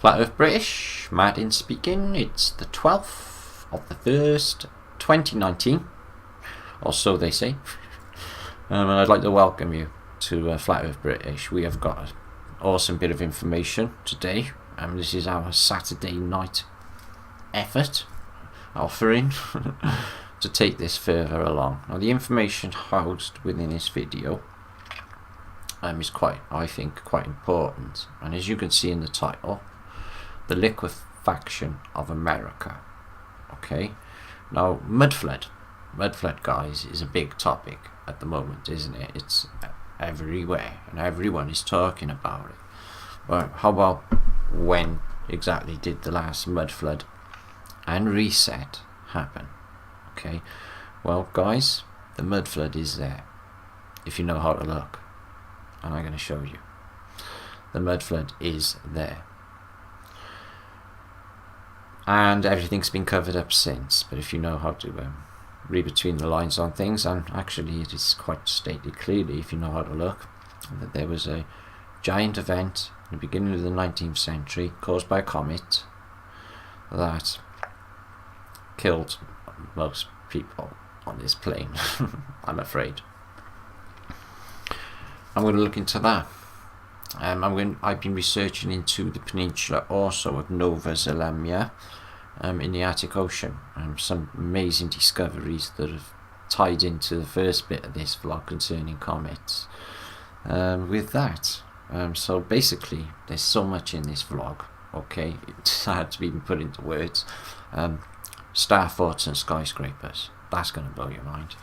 Flat Earth British, Madin speaking. It's the 12th of the 1st, 2019, or so they say. And I'd like to welcome you to Flat Earth British. We have got an awesome bit of information today. This is our Saturday night effort, offering to take this further along. Now, the information housed within this video is quite important. And as you can see in the title, the Liquefaction of America. Okay, now mud flood, guys, is a big topic at the moment, isn't it? It's everywhere and everyone is talking about it. But how about when exactly did the last mud flood and reset happen? Okay, well guys, the mud flood is there if you know how to look, and I'm going to show you. The mud flood is there, and everything's been covered up since. But if you know how to read between the lines on things, and actually it is quite stated clearly if you know how to look, that there was a giant event in the beginning of the 19th century caused by a comet that killed most people on this plane. I'm afraid. I'm going to look into that. I've been researching into the peninsula also of Nova Zelanda in the Arctic Ocean. Some amazing discoveries that have tied into the first bit of this vlog concerning comets. With that, so basically there's so much in this vlog. Okay, it's hard to even put into words. Star forts and skyscrapers. That's going to blow your mind.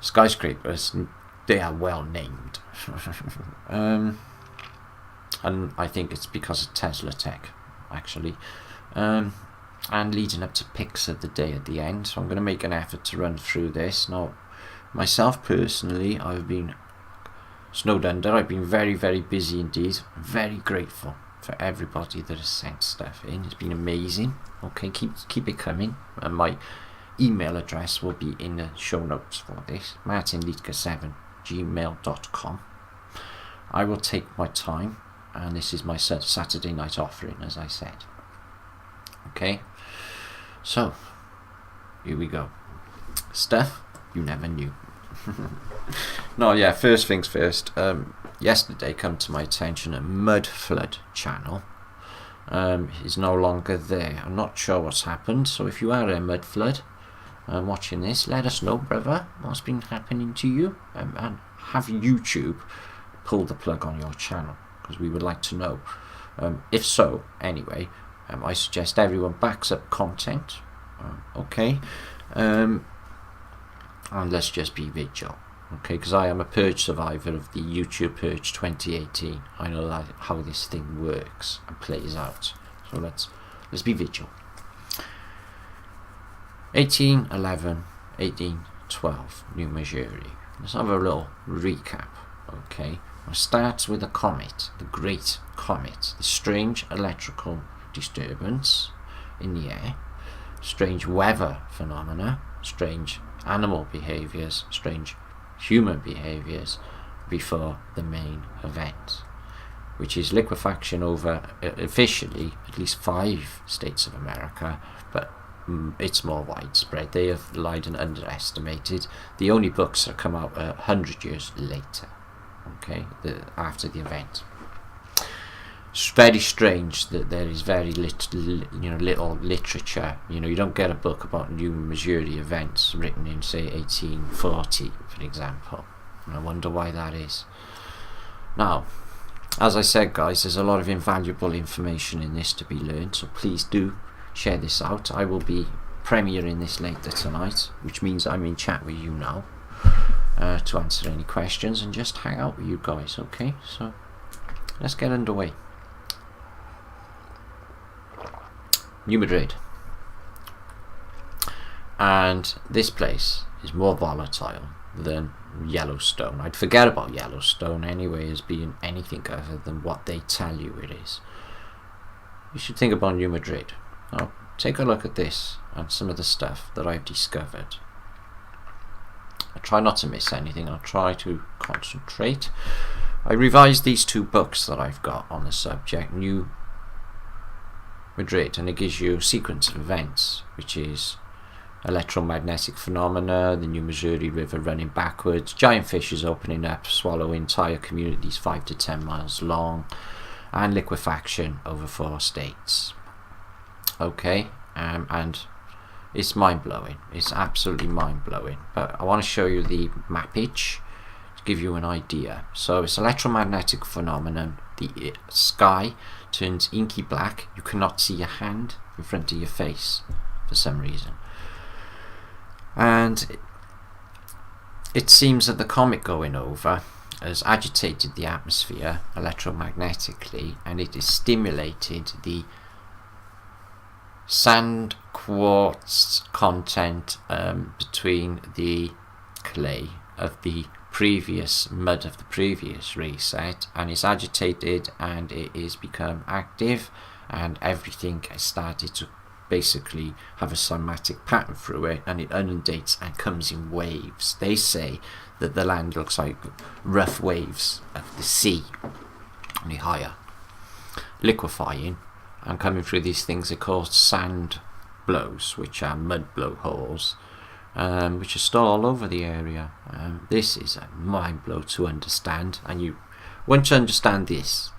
Skyscrapers, they are well named. And I think it's because of Tesla tech, actually. And leading up to picks of the day at the end. So I'm going to make an effort to run through this. Now, myself personally, I've been snowed under. I've been very, very busy indeed. Very grateful for everybody that has sent stuff in. It's been amazing. Okay, keep it coming. And my email address will be in the show notes for this. martinliedtke7@gmail.com. I will take my time, and this is my Saturday night offering, as I said. Okay, so here we go. Stuff you never knew. No, yeah, first things first. Yesterday come to my attention a mud flood channel is no longer there. I'm not sure what's happened, so if you are a mud flood watching this, let us know, brother, what's been happening to you, and have YouTube pull the plug on your channel, because we would like to know. If so, anyway, I suggest everyone backs up content, okay, and let's just be vigilant. Okay, because I am a purge survivor of the YouTube purge 2018. I know that how this thing works and plays out. So let's be vigilant. 1811, 1812, New Missouri. Let's have a little recap. Okay, it starts with a comet, the Great Comet, the strange electrical disturbance in the air, strange weather phenomena, strange animal behaviors, strange human behaviors before the main event, which is liquefaction over officially at least 5 states of America, but it's more widespread. They have lied and underestimated. The only books that come out 100 years later, okay, after the event. It's very strange that there is very little literature. You don't get a book about New Missouri events written in, say, 1840, for example. And I wonder why that is. Now, as I said, guys, there's a lot of invaluable information in this to be learned, so please do share this out. I will be premiering this later tonight, which means I'm in chat with you now to answer any questions and just hang out with you guys. Okay, so let's get underway. New Madrid, and this place is more volatile than Yellowstone. I'd forget about Yellowstone anyway as being anything other than what they tell you it is. You should think about New Madrid. Now, take a look at this and some of the stuff that I've discovered. I try not to miss anything. I'll try to concentrate. I revised these 2 books that I've got on the subject, New Madrid, and it gives you a sequence of events, which is electromagnetic phenomena, the New Missouri River running backwards, giant fishes opening up, swallowing entire communities 5 to 10 miles long, and liquefaction over 4 states. Okay, and it's mind-blowing. It's absolutely mind-blowing. But I want to show you the mappage to give you an idea. So it's electromagnetic phenomenon. The sky turns inky black. You cannot see your hand in front of your face for some reason. And it seems that the comet going over has agitated the atmosphere electromagnetically, and it has stimulated the sand quartz content between the clay of the previous mud of the previous reset, and it's agitated and it is become active, and everything has started to basically have a cymatic pattern through it, and it inundates and comes in waves. They say that the land looks like rough waves of the sea, only higher, liquefying and coming through these things are called sand blows, which are mud blowholes, which are still all over the area. This is a mind blow to understand, and once you understand this,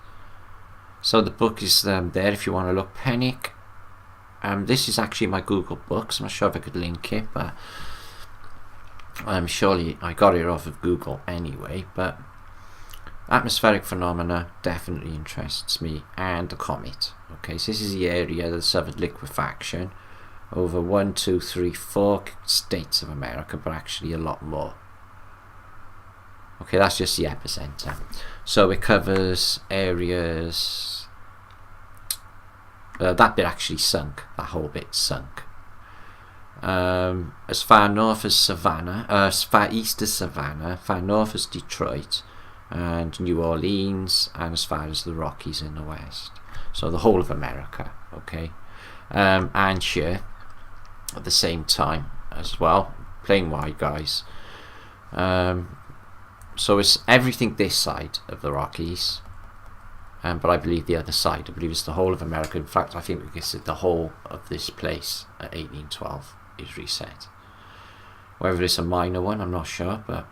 so the book is there if you want to look. Panic. This is actually my Google Books. I'm not sure if I could link it, but surely I got it off of Google anyway. But atmospheric phenomena definitely interests me, and the comet. Okay, so this is the area that suffered liquefaction over 1, 2, 3, 4 states of America, but actually a lot more. Okay, that's just the epicenter. So it covers areas. That bit actually sunk. That whole bit sunk. As far north as Savannah, as far east as Savannah, far north as Detroit and New Orleans, and as far as the Rockies in the west. So the whole of America. Okay, and here at the same time as well. Plain wide, guys. So it's everything this side of the Rockies. But I believe the other side, I believe it's the whole of America. In fact, I think we can say the whole of this place at 1812 is reset. Whether it's a minor one, I'm not sure, but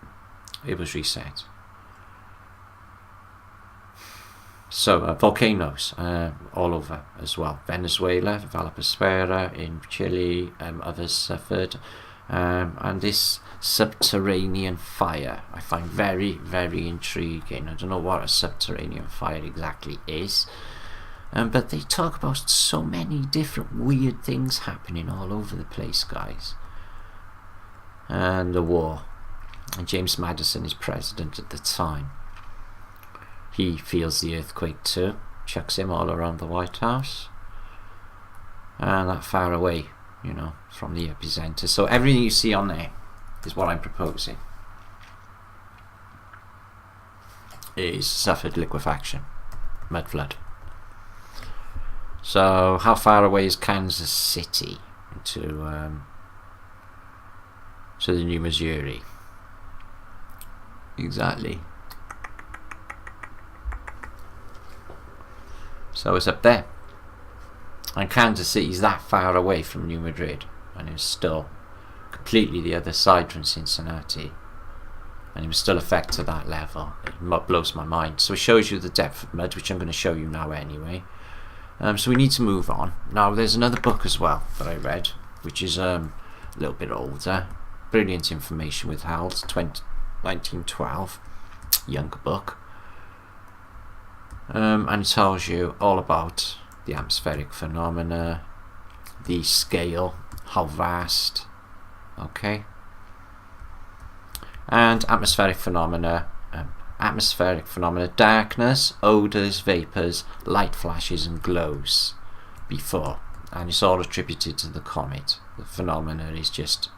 it was reset. So volcanoes all over as well. Venezuela, Valparaiso in Chile, others suffered. And this subterranean fire I find very, very intriguing. I don't know what a subterranean fire exactly is, but they talk about so many different weird things happening all over the place, guys. And the war, and James Madison is president at the time. He feels the earthquake too, chucks him all around the White House, and that far away, you know, from the epicenter. So everything you see on there is what I'm proposing is suffered liquefaction, mud flood. So how far away is Kansas City to the New Missouri? Exactly. So it's up there. And Kansas City is that far away from New Madrid, and it's still completely the other side from Cincinnati, and it was still affected to that level. It blows my mind. So it shows you the depth of mud, which I'm going to show you now anyway. So we need to move on. Now there's another book as well that I read, which is a little bit older. Brilliant information withheld, 1912, younger book. And it tells you all about the atmospheric phenomena, the scale, how vast, okay, and atmospheric phenomena, darkness, odors, vapors, light flashes and glows before, and it's all attributed to the comet. The phenomena is just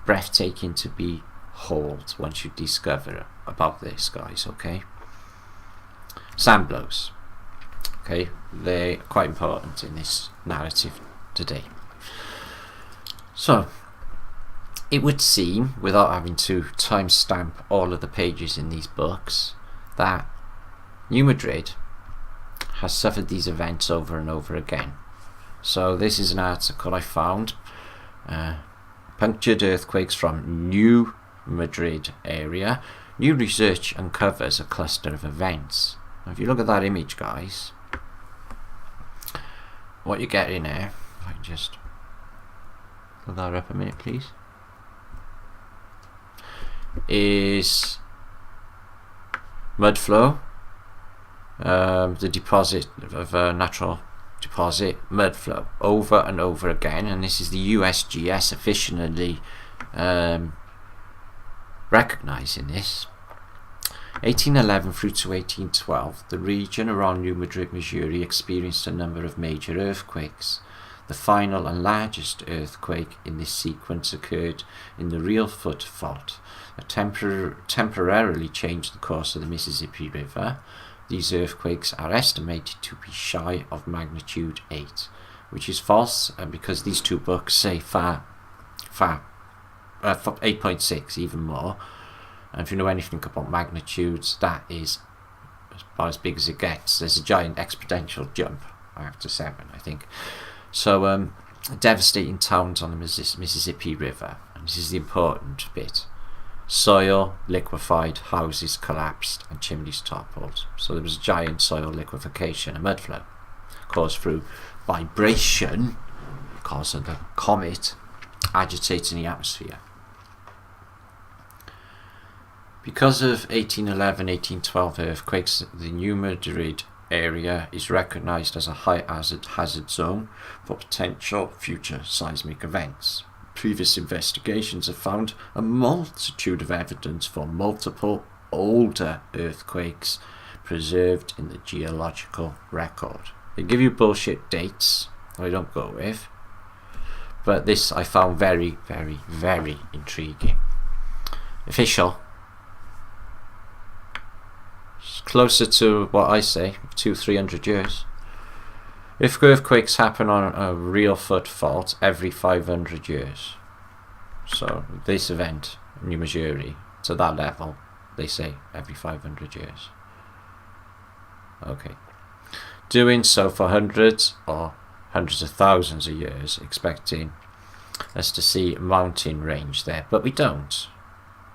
breathtaking to behold once you discover about this, guys. Okay, sand blows. Okay, they're quite important in this narrative today. So, it would seem, without having to timestamp all of the pages in these books, that New Madrid has suffered these events over and over again. So this is an article I found. Punctured earthquakes from New Madrid area. New research uncovers a cluster of events. Now, if you look at that image, guys, what you get in there, if I can just pull that up a minute, please, is mud flow, the deposit of a natural deposit, mud flow, over and over again, and this is the USGS officially recognizing this. 1811 through to 1812, the region around New Madrid, Missouri experienced a number of major earthquakes. The final and largest earthquake in this sequence occurred in the Reelfoot Fault, that temporarily changed the course of the Mississippi River. These earthquakes are estimated to be shy of magnitude 8, which is false because these two books say 8.6, even more. And if you know anything about magnitudes, that is about as big as it gets. There's a giant exponential jump after 7, I think. So, devastating towns on the Mississippi River. And this is the important bit. Soil liquefied, houses collapsed, and chimneys toppled. So there was a giant soil liquefaction, a mud flow, caused through vibration, because of the comet agitating the atmosphere. Because of 1811, 1812 earthquakes, the New Madrid area is recognized as a high hazard zone for potential future seismic events. Previous investigations have found a multitude of evidence for multiple older earthquakes preserved in the geological record. They give you bullshit dates, I don't go with, but this I found very, very, very intriguing. Official. It's closer to what I say, 200-300 years. If earthquakes happen on a Reelfoot Fault every 500 years, so this event, New Missouri, to that level, they say every 500 years. Okay. Doing so for hundreds or hundreds of thousands of years, expecting us to see mountain range there, but we don't.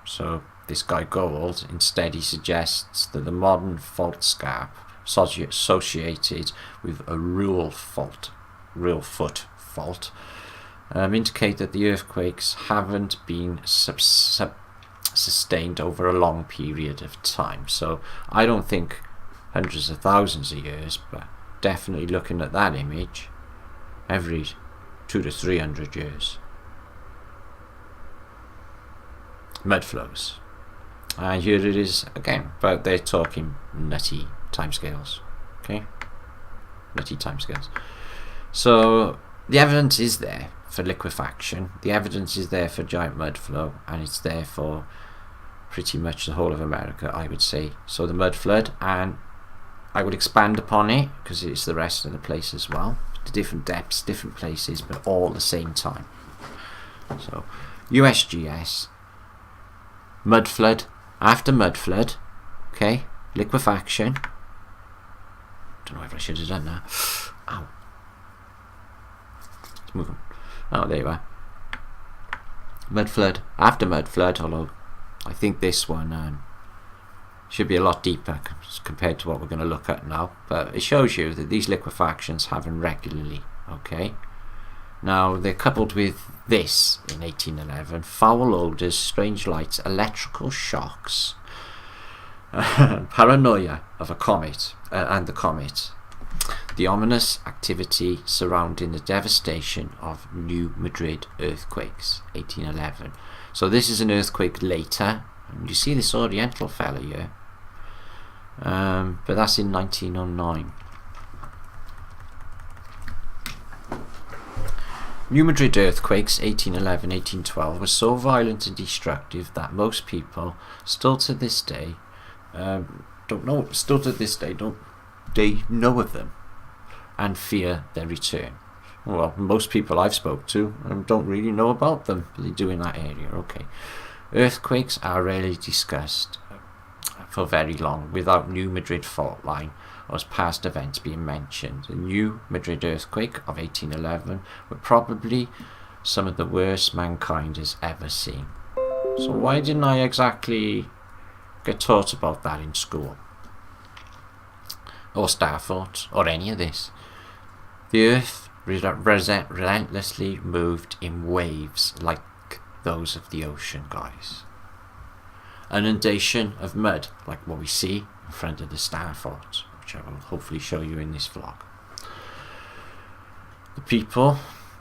So this guy Gold, instead he suggests that the modern fault scarp associated with a Reelfoot Fault indicate that the earthquakes haven't been sustained over a long period of time. So I don't think hundreds of thousands of years, but definitely looking at that image, every 200 to 300 years. Mud flows. And here it is again, but they're talking nutty timescales. Okay? Nutty timescales. So the evidence is there for liquefaction, the evidence is there for giant mud flow, and it's there for pretty much the whole of America, I would say. So the mud flood, and I would expand upon it because it's the rest of the place as well. The different depths, different places, but all at the same time. So USGS, mud flood, after mud flood, okay, liquefaction. Don't know if I should have done that. Ow. Let's move on. Oh, there you are. Mud flood, after mud flood, although I think this one should be a lot deeper compared to what we're going to look at now. But it shows you that these liquefactions happen regularly, okay? Now, they're coupled with this in 1811. Foul odours, strange lights, electrical shocks, paranoia of a comet and the comet. The ominous activity surrounding the devastation of New Madrid earthquakes, 1811. So this is an earthquake later. And you see this Oriental fella here. But that's in 1909. New Madrid earthquakes, 1811, 1812, were so violent and destructive that most people still to this day don't know of them and fear their return. Well, most people I've spoke to don't really know about them. They do in that area. Okay. Earthquakes are rarely discussed for very long without New Madrid fault line or as past events being mentioned. The New Madrid earthquake of 1811 were probably some of the worst mankind has ever seen. So why didn't I exactly get taught about that in school? Or Starfort, or any of this? The earth relentlessly moved in waves like those of the ocean, guys. Inundation of mud, like what we see in front of the Starfort, which I will hopefully show you in this vlog. The people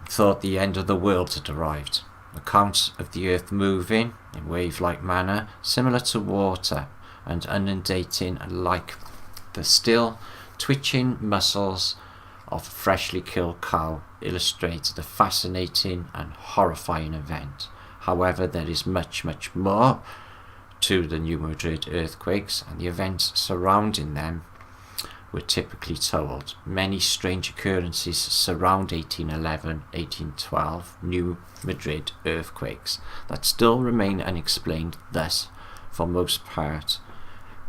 thought the end of the world had arrived. Accounts of the earth moving in wave-like manner, similar to water, and inundating like the still twitching muscles of a freshly killed cow, illustrates the fascinating and horrifying event. However, there is much more to the New Madrid earthquakes, and the events surrounding them were typically told. Many strange occurrences surround 1811, 1812 New Madrid earthquakes that still remain unexplained, thus, for most part,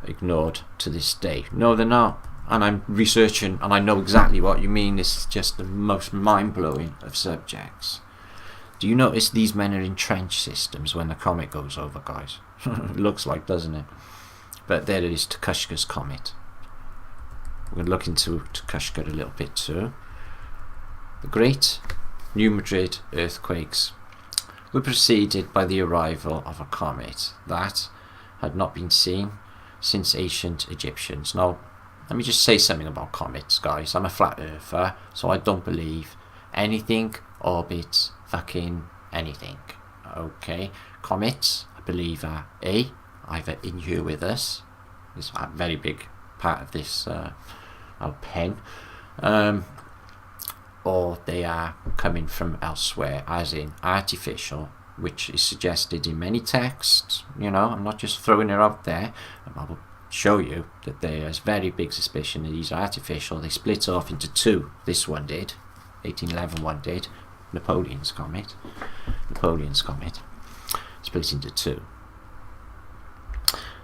ignored to this day. No, they're not. And I'm researching, and I know exactly what you mean. This is just the most mind-blowing of subjects. Do you notice these men are in trench systems when the comet goes over, guys? It looks like, doesn't it? But there it is, Tukushka's comet. We're going to look into Tukushka a little bit too. The great New Madrid earthquakes were preceded by the arrival of a comet that had not been seen since ancient Egyptians. Now, let me just say something about comets, guys. I'm a flat earther, so I don't believe anything orbits fucking anything. Okay, comets, I believe, are either in here with us. It's a very big part of this our pen, or they are coming from elsewhere, as in artificial, which is suggested in many texts. You know, I'm not just throwing it out there. I will show you that there's very big suspicion that these are artificial. They split off into two. This one did, 1811 one did, Napoleon's comet split into two.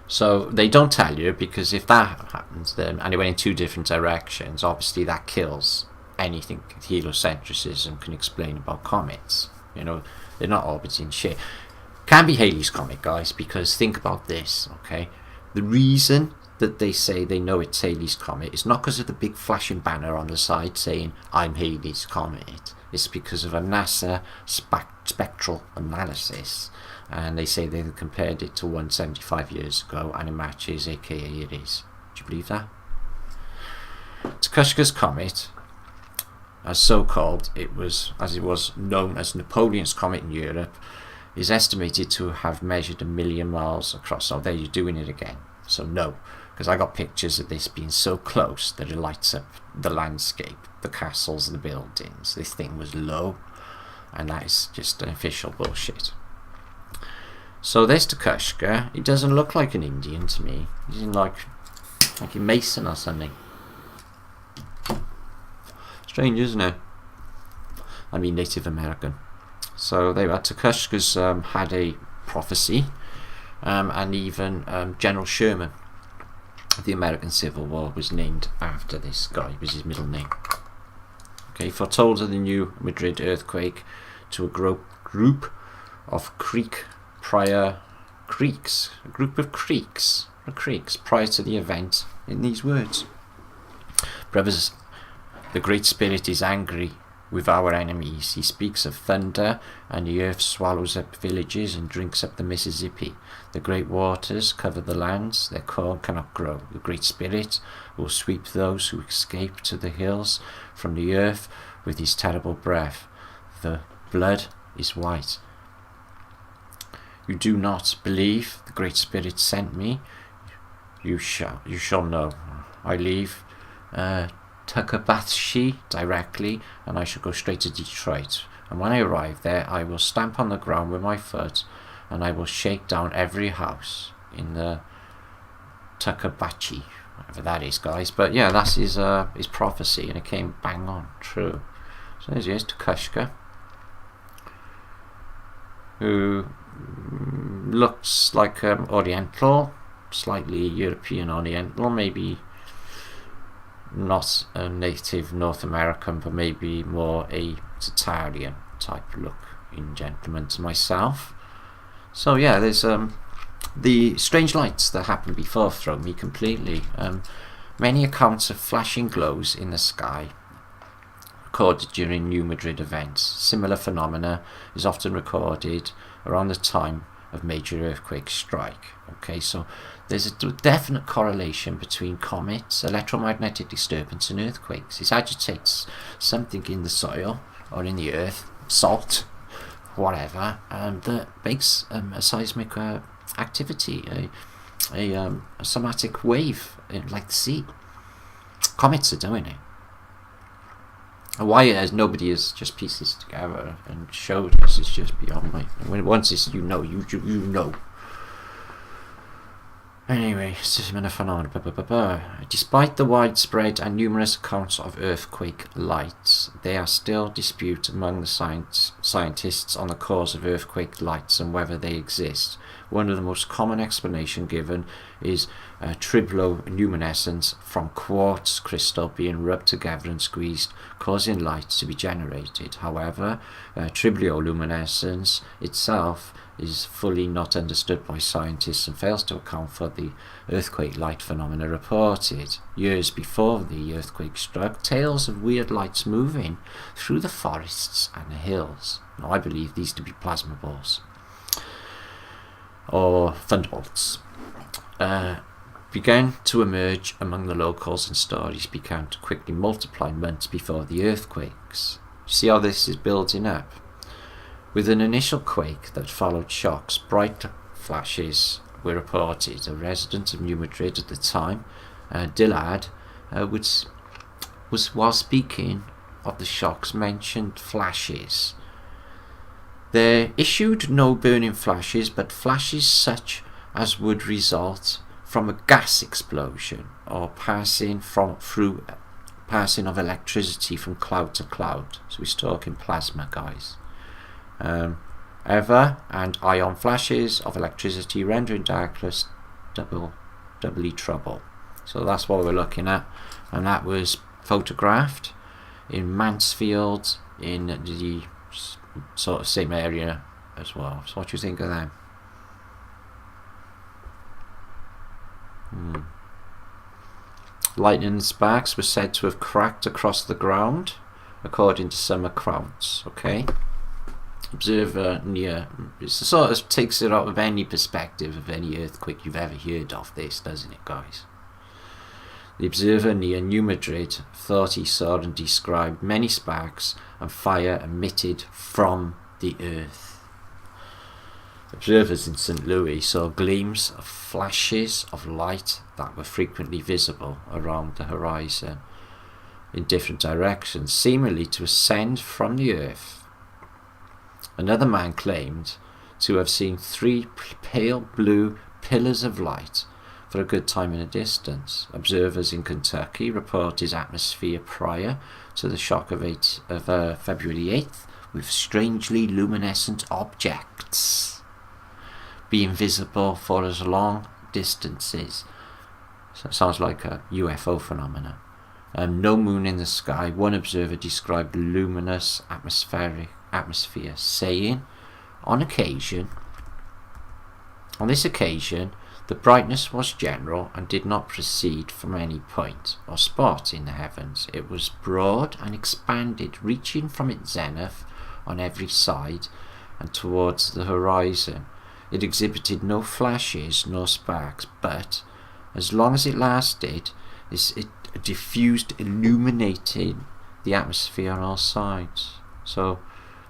So they don't tell you, because if that happens, then and it went in two different directions, obviously that kills anything heliocentrism can explain about comets. You know, they're not orbiting shit. Can be Halley's comet, guys, because think about this, okay? The reason that they say they know it's Halley's comet is not because of the big flashing banner on the side saying I'm Halley's comet. It's because of a NASA spectral analysis, and they say they compared it to 175 years ago and it matches, aka it is. Do you believe that? Tukushka's comet, as so called, as it was known as Napoleon's comet in Europe, is estimated to have measured 1 million miles across. So there, you're doing it again. So no, because I got pictures of this being so close that it lights up the landscape, the castles, the buildings. This thing was low, and that is just an official bullshit. So there's Tukushka. He doesn't look like an Indian to me. He's in like a Mason or something. Strange, isn't it? I mean, Native American. So they were. Tukushka's had a prophecy, and even General Sherman of the American Civil War was named after this guy. It was his middle name. Okay, foretold of the New Madrid earthquake to a group of prior creeks prior to the event in these words: brothers, the Great Spirit is angry with our enemies. He speaks of thunder, and the earth swallows up villages and drinks up the Mississippi. The great waters cover the lands, their corn cannot grow. The Great Spirit will sweep those who escape to the hills from the earth with his terrible breath. The blood is white. You do not believe the Great Spirit sent me? You shall know. I leave Tuckabathshi directly, and I shall go straight to Detroit. And when I arrive there, I will stamp on the ground with my foot, and I will shake down every house in the Tuckabathshi, whatever that is, guys. But yeah, that's his prophecy, and it came bang on true. So there's Tukushka, who looks like Oriental slightly European orient, or maybe not a native North American, but maybe more a Tatarian type look in gentleman to myself. So yeah, there's the strange lights that happened before throw me completely. Many accounts of flashing glows in the sky recorded during New Madrid events. Similar phenomena is often recorded around the time of major earthquake strike. Okay, so there's a definite correlation between comets, electromagnetic disturbance, and earthquakes. It agitates something in the soil or in the earth, salt, whatever, that makes a seismic activity, a somatic wave, like the sea. Comets are doing it. And why nobody has just pieced this together and showed us is just beyond me. Once it's you know. Anyway, similar phenomena. Despite the widespread and numerous accounts of earthquake lights, there are still disputes among the scientists on the cause of earthquake lights and whether they exist. One of the most common explanations given is triboluminescence from quartz crystal being rubbed together and squeezed, causing light to be generated. However, triboluminescence itself is fully not understood by scientists and fails to account for the earthquake light phenomena reported. Years before the earthquake struck, tales of weird lights moving through the forests and the hills. Now, I believe these to be plasma balls or thunderbolts. Began to emerge among the locals, and stories began to quickly multiply months before the earthquakes. See how this is building up? With an initial quake that followed shocks, bright flashes were reported. A resident of New Madrid at the time, Dillard, while speaking of the shocks, mentioned flashes. There issued no burning flashes, but flashes such as would result from a gas explosion or passing of electricity from cloud to cloud. So we're talking plasma, guys. Ever and ion flashes of electricity rendering darkness doubly trouble. So that's what we're looking at, and that was photographed in Mansfield in the sort of same area as well. So what do you think of them? Lightning and sparks were said to have cracked across the ground, according to some accounts. Okay. Observer near, it sort of takes it out of any perspective of any earthquake you've ever heard of, this, doesn't it, guys? The observer near New Madrid thought he saw and described many sparks and fire emitted from the earth. Observers in St. Louis saw gleams of flashes of light that were frequently visible around the horizon in different directions, seemingly to ascend from the earth. Another man claimed to have seen 3 pale blue pillars of light for a good time in a distance. Observers in Kentucky report his atmosphere prior to the shock of February 8th with strangely luminescent objects being visible for as long distances. So it sounds like a UFO phenomena. No moon in the sky. One observer described luminous atmosphere, saying, on this occasion, the brightness was general and did not proceed from any point or spot in the heavens. It was broad and expanded, reaching from its zenith on every side and towards the horizon. It exhibited no flashes nor sparks, but as long as it lasted, it diffused, illuminating the atmosphere on all sides. So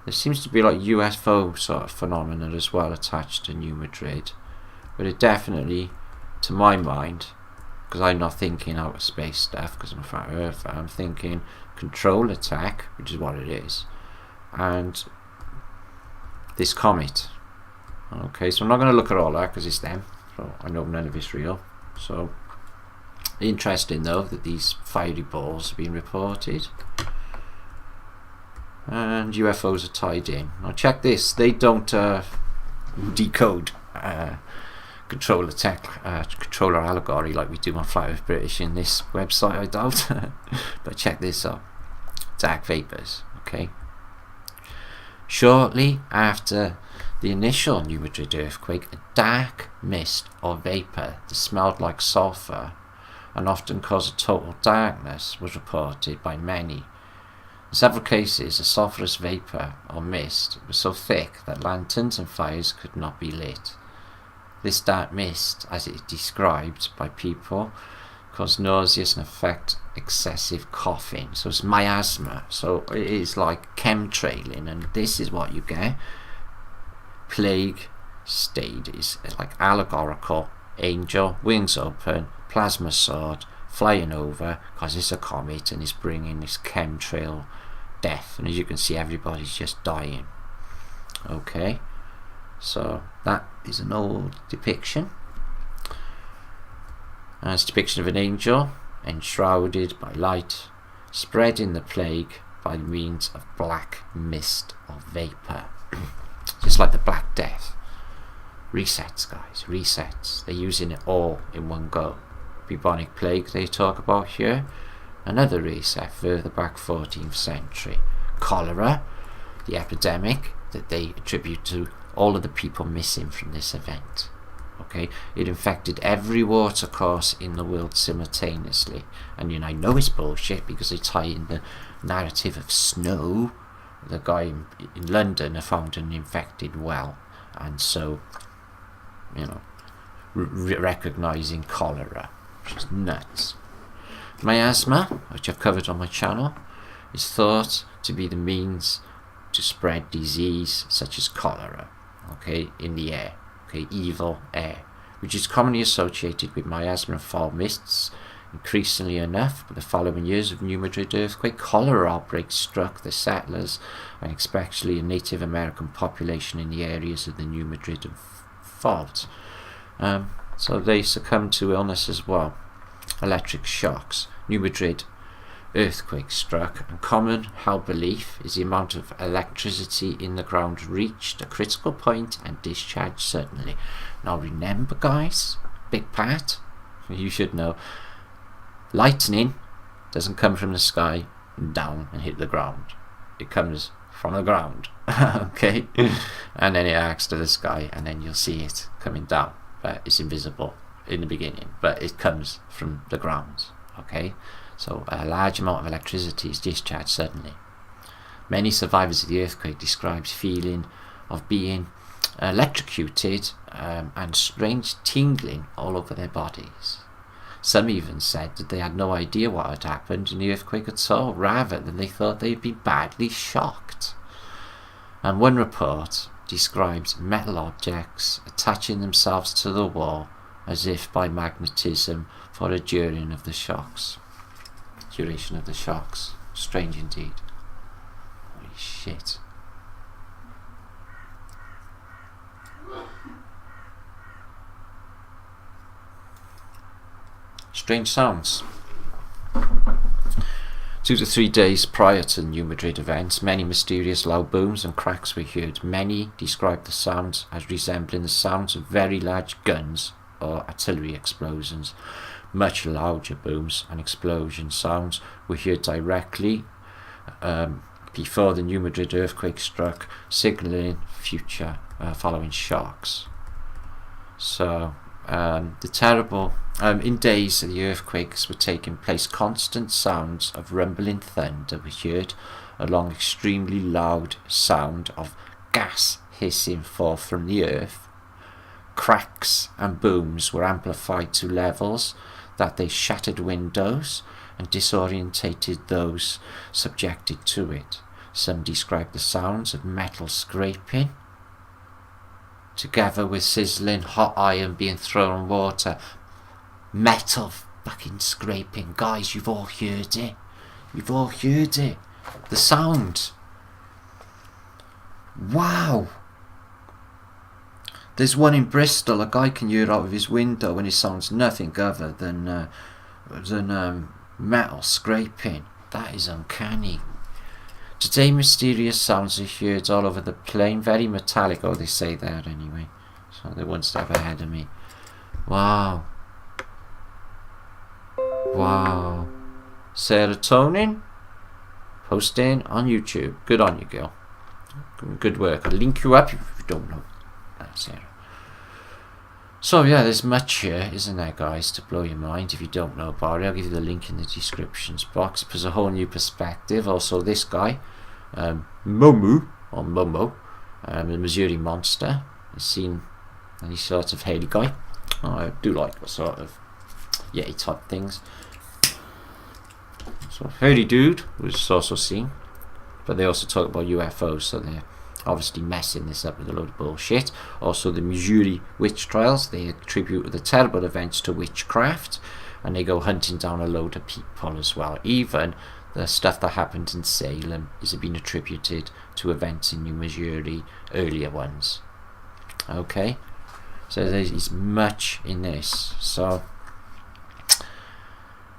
there seems to be like UFO sort of phenomena as well attached to New Madrid, but it definitely, to my mind, because I'm not thinking outer space stuff because I'm a flat earther, I'm thinking control attack, which is what it is, and this comet. Okay, so I'm not going to look at all that because it's them, so I know none of it's real. So interesting though that these fiery balls have been reported and UFOs are tied in. Now check this, they don't decode controller allegory like we do on Flat Earth British in this website, I doubt. But check this out. Dark vapours, okay? Shortly after the initial New Madrid earthquake, a dark mist or vapour that smelled like sulphur and often caused total darkness was reported by many. In several cases, the sulphurous vapour or mist was so thick that lanterns and fires could not be lit. This dark mist, as it is described by people, caused nauseous and affect excessive coughing. So it's miasma. So it is like chemtrailing, and this is what you get. Plague stages, like allegorical angel, wings open, plasma sword, flying over, because it's a comet and it's bringing this chemtrail death. And as you can see, everybody's just dying. Okay, so that is an old depiction. And it's a depiction of an angel enshrouded by light, spreading the plague by means of black mist or vapour. Just like the Black Death. Resets, guys, resets. They're using it all in one go. Bubonic plague they talk about here. Another reset further back 14th century. Cholera, the epidemic that they attribute to all of the people missing from this event. Okay, it infected every watercourse in the world simultaneously. And I know it's bullshit because they tie in the narrative of snow. The guy in London found an infected well, and so, recognising cholera, which is nuts. Miasma, which I've covered on my channel, is thought to be the means to spread disease such as cholera, okay, in the air, okay, evil air, which is commonly associated with miasma and foul mists. Increasingly enough, but the following years of New Madrid earthquake, cholera outbreaks struck the settlers and especially a Native American population in the areas of the New Madrid fault. So they succumbed to illness as well. Electric shocks. New Madrid earthquake struck, and common held belief is the amount of electricity in the ground reached a critical point and discharged suddenly. Now remember, guys, big part, you should know, lightning doesn't come from the sky down and hit the ground. It comes from the ground. Okay? And then it acts to the sky, and then you'll see it coming down. But it's invisible in the beginning, but it comes from the ground. Okay? So a large amount of electricity is discharged suddenly. Many survivors of the earthquake described feeling of being electrocuted and strange tingling all over their bodies. Some even said that they had no idea what had happened in the earthquake at all, rather than they thought they'd been badly shocked. And one report describes metal objects attaching themselves to the wall as if by magnetism for the duration of the shocks. Strange indeed. Holy shit. Strange sounds. 2 to 3 days prior to the New Madrid events, many mysterious loud booms and cracks were heard. Many described the sounds as resembling the sounds of very large guns or artillery explosions. Much larger booms and explosion sounds were heard directly before the New Madrid earthquake struck, signalling future following shocks. So the terrible in days of the earthquakes were taking place, constant sounds of rumbling thunder were heard, along extremely loud sound of gas hissing forth from the earth. Cracks and booms were amplified to levels that they shattered windows and disorientated those subjected to it. Some described the sounds of metal scraping, together with sizzling hot iron being thrown on water. Metal fucking scraping. Guys, you've all heard it. The sound. Wow. There's one in Bristol, a guy can hear out of his window and it sounds nothing other than metal scraping. That is uncanny. Today, mysterious sounds are heard all over the plain, very metallic. Oh, they say that anyway. So they won't step ahead of me. Wow. Wow. Serotonin posting on YouTube. Good on you, girl. Good work. I'll link you up if you don't know. That's it. So yeah, there's much here, isn't there, guys, to blow your mind if you don't know about it. I'll give you the link in the descriptions box. It puts a whole new perspective. Also, this guy, Momo, the Missouri Monster. You've seen any sort of Haley guy. Oh, I do like the sort of Yeti type things. So Haley dude was also seen, but they also talk about UFOs, so they're obviously messing this up with a load of bullshit. Also, the Missouri witch trials, they attribute the terrible events to witchcraft, and they go hunting down a load of people as well. Even the stuff that happened in Salem is being attributed to events in New Missouri, earlier ones. Okay, so there's much in this. So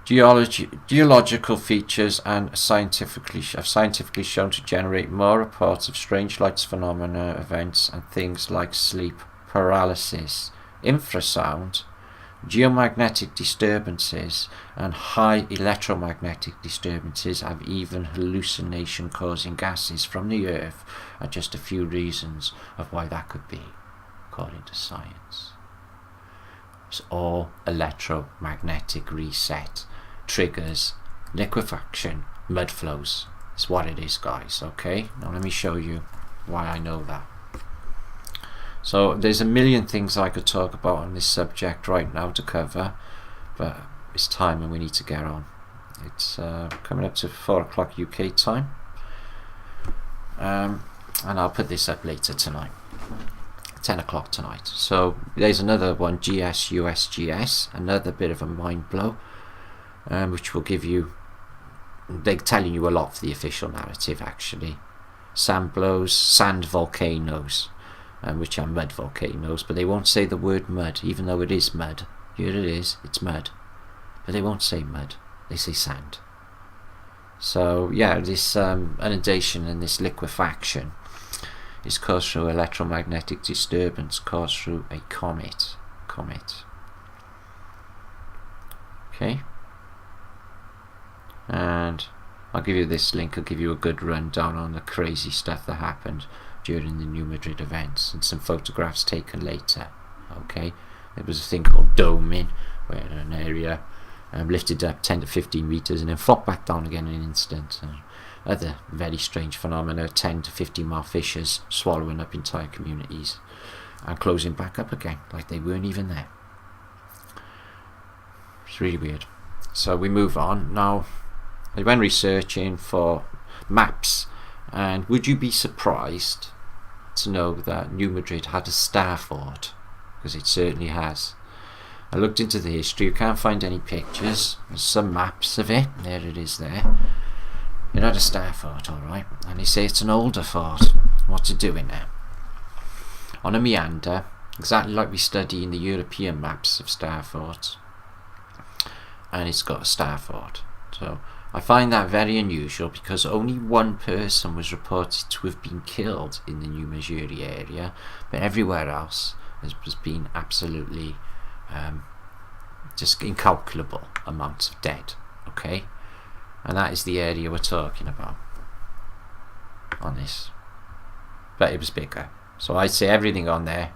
geological features and scientifically shown to generate more reports of strange lights phenomena, events, and things like sleep paralysis, infrasound, geomagnetic disturbances, and high electromagnetic disturbances. Have even hallucination-causing gases from the Earth are just a few reasons of why that could be, according to science. It's all electromagnetic reset triggers liquefaction, mud flows. It's what it is, guys. Okay, now let me show you why I know that. So there's a million things I could talk about on this subject right now to cover, but it's time and we need to get on. It's coming up to 4 o'clock UK time, and I'll put this up later tonight, 10 o'clock tonight. So there's another one, GS-USGS, another bit of a mind blow, which will give you, they're telling you a lot for the official narrative actually. Sand volcanoes, which are mud volcanoes, but they won't say the word mud, even though it is mud. Here it is, it's mud, but they won't say mud, they say sand. So yeah, this inundation and this liquefaction is caused through electromagnetic disturbance caused through a comet. Okay, and I'll give you this link. I'll give you a good rundown on the crazy stuff that happened during the New Madrid events and some photographs taken later. Okay, there was a thing called doming, where an area lifted up 10 to 15 meters and then flopped back down again in an instant. And other very strange phenomena, 10 to 15 mile fissures swallowing up entire communities and closing back up again like they weren't even there. It's really weird. So we move on. Now, I went researching for maps, and would you be surprised to know that New Madrid had a star fort? Because it certainly has. I looked into the history. You can't find any pictures. There's some maps of it. There it is there. It had a star fort, alright. And they say it's an older fort. What's it doing there? On a meander, exactly like we study in the European maps of star forts. And it's got a star fort. So I find that very unusual, because only one person was reported to have been killed in the New Missouri area, but everywhere else has been absolutely just incalculable amounts of dead. Okay, and that is the area we're talking about on this, but it was bigger. So I'd say everything on there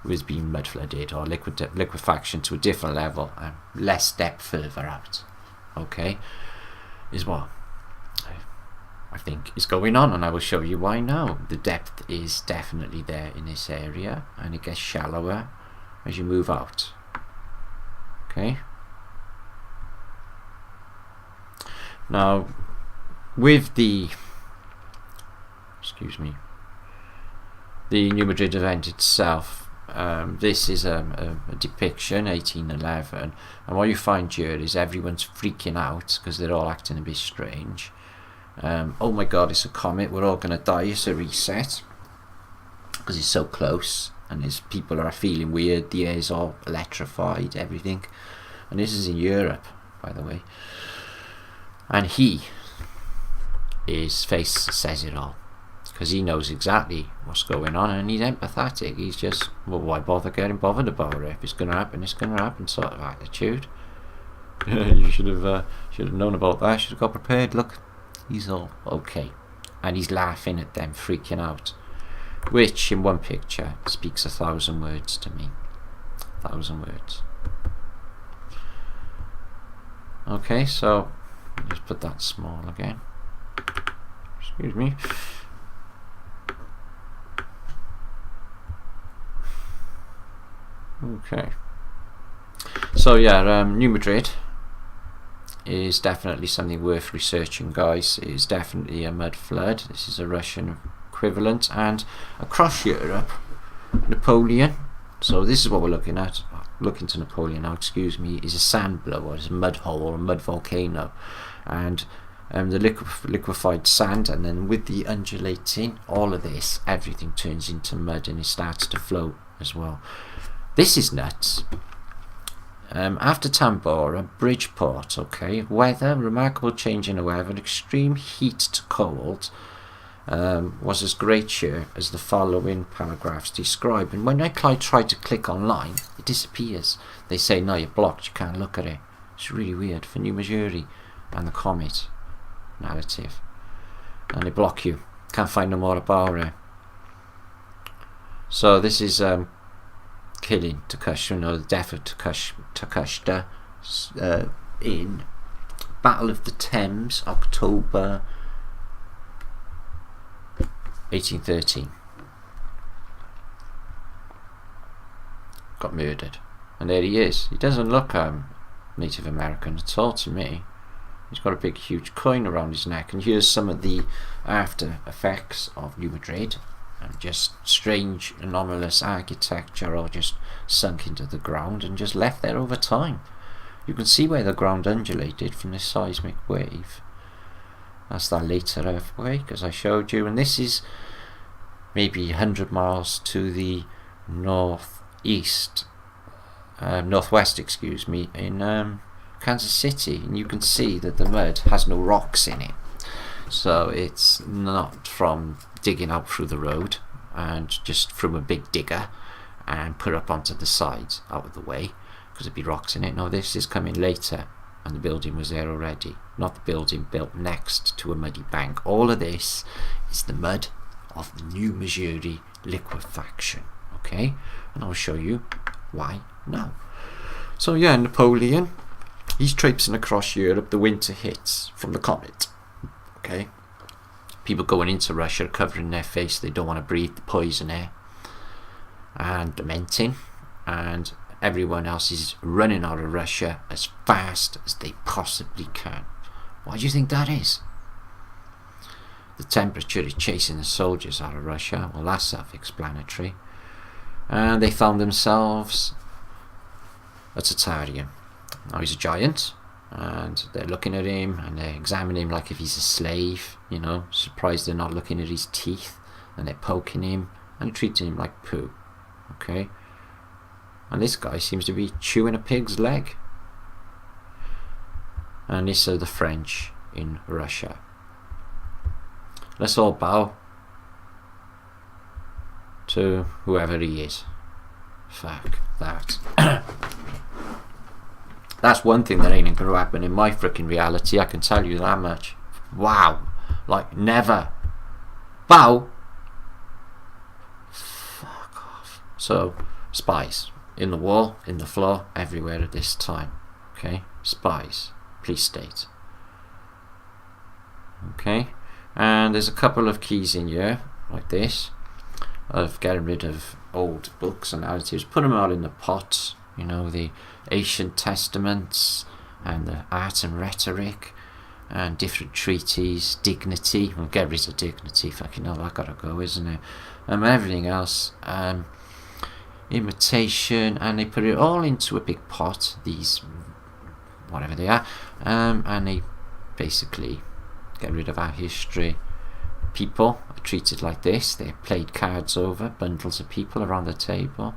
was being mud flooded or liquefaction to a different level and less depth further out. Okay, is what I think is going on, and I will show you why now. The depth is definitely there in this area, and it gets shallower as you move out. Okay, now with the New Madrid event itself, this is a depiction, 1811, and what you find here is everyone's freaking out because they're all acting a bit strange. Oh my god, it's a comet, we're all gonna die, it's a reset, because it's so close, and people are feeling weird, the air's all electrified, everything. And this is in Europe, by the way, and his face says it all. because he knows exactly what's going on and he's empathetic. He's just, well, why bother getting bothered about it? If it's going to happen, it's going to happen sort of attitude. You should have known about that. Should have got prepared. Look, he's all okay, and he's laughing at them, freaking out, which in one picture speaks 1,000 words to me. 1,000 words. Okay, so just put that small again. Excuse me. Okay. So yeah, New Madrid is definitely something worth researching, guys. It is definitely a mud flood. This is a Russian equivalent, and across Europe, Napoleon. So this is what we're looking at. Looking to Napoleon now, excuse me, is a sand blower, it's a mud hole or a mud volcano, and the liquefied sand, and then with the undulating, all of this, everything turns into mud and it starts to float as well. This is nuts. After Tambora, Bridgeport, okay, weather, remarkable change in the weather, extreme heat to cold, was as great here as the following paragraphs describe. And when I try to click online, it disappears. They say, no, you're blocked, you can't look at it. It's really weird for New Missouri and the comet narrative. And they block you. Can't find no more about it. So this is killing Tekushta, the death of Tekushta in Battle of the Thames, October 1813. Got murdered, and there he is. He doesn't look Native American at all to me. He's got a big huge coin around his neck, and here's some of the after effects of New Madrid, and just strange anomalous architecture all just sunk into the ground and just left there over time. You can see where the ground undulated from this seismic wave. That's that later earthquake, as I showed you, and this is maybe 100 miles to the northwest, excuse me, in Kansas City, and you can see that the mud has no rocks in it, so it's not from digging out through the road and just from a big digger and put up onto the sides out of the way because there'd be rocks in it. No, this is coming later, and the building was there already, not the building built next to a muddy bank. All of this is the mud of the New Missouri liquefaction, okay? And I'll show you why now. So yeah, Napoleon, he's traipsing across Europe. The winter hits from the comet, okay? People going into Russia are covering their face. They don't want to breathe the poison air and lamenting, and everyone else is running out of Russia as fast as they possibly can. Why do you think that is? The temperature is chasing the soldiers out of Russia. Well, that's self-explanatory. And they found themselves a Tatarian. Now he's a giant, and they're looking at him and they're examining him like if he's a slave, you know, surprised they're not looking at his teeth, and they're poking him and treating him like poo, okay? And this guy seems to be chewing a pig's leg. And this are the French in Russia. Let's all bow to whoever he is. Fuck that. That's one thing that ain't going to happen in my freaking reality, I can tell you that much. Wow. Like, never. Bow. Fuck off. So, spies. In the wall, in the floor, everywhere at this time. Okay? Spies. Police state. Okay? And there's a couple of keys in here, like this, of getting rid of old books and narratives. Put them all in the pot. You know, the ancient testaments and the art and rhetoric and different treaties, dignity. We'll get rid of dignity. Fucking hell, that gotta go, isn't it? Everything else, imitation, and they put it all into a big pot, these whatever they are, and they basically get rid of our history. People are treated like this. They're played cards over, bundles of people around the table.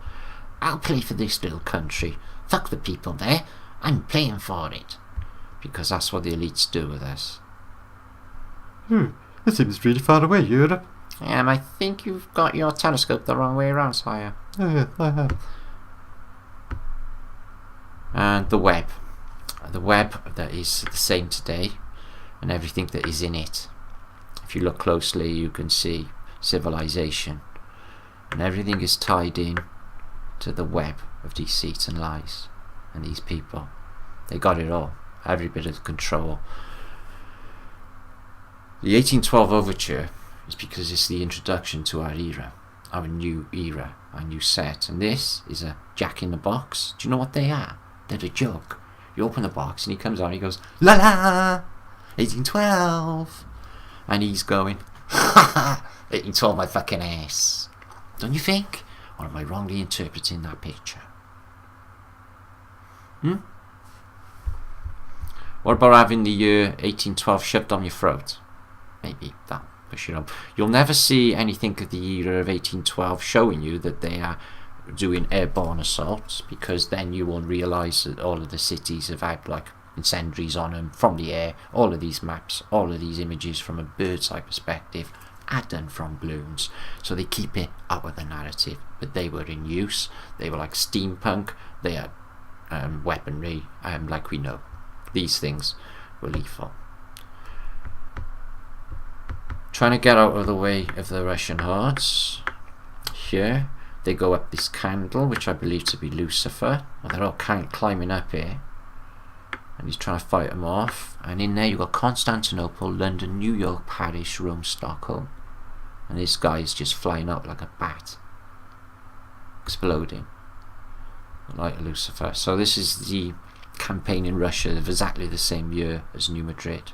I'll play for this little country. Fuck the people there. I'm playing for it. Because that's what the elites do with us. That seems really far away, Europe. I think you've got your telescope the wrong way around, sire. And the web that is the same today, and everything that is in it. If you look closely, you can see civilization, and everything is tied in to the web of deceit and lies. And these people, they got it all, every bit of control. The 1812 overture is because it's the introduction to our era, our new era, our new set. And this is a Jack in the Box. Do you know what they are? They're a joke. You open the box and he comes out and he goes, la la, 1812. And he's going, ha ha, 1812 my fucking ass. Don't you think? Or am I wrongly interpreting that picture? What about having the year 1812 shoved down your throat? Maybe that push it up. You'll never see anything of the era of 1812 showing you that they are doing airborne assaults, because then you will realise that all of the cities have had like incendiaries on them from the air. All of these maps, all of these images from a bird's eye perspective are done from balloons, so they keep it out of the narrative. But they were in use. They were like steampunk. They are weaponry, like we know. These things were lethal. Trying to get out of the way of the Russian hordes. Here they go up this candle, which I believe to be Lucifer. Well, they're all climbing up here, and he's trying to fight them off. And in there you've got Constantinople, London, New York, Paris, Rome, Stockholm, and this guy's just flying up like a bat, exploding like Lucifer. So this is the campaign in Russia of exactly the same year as New Madrid.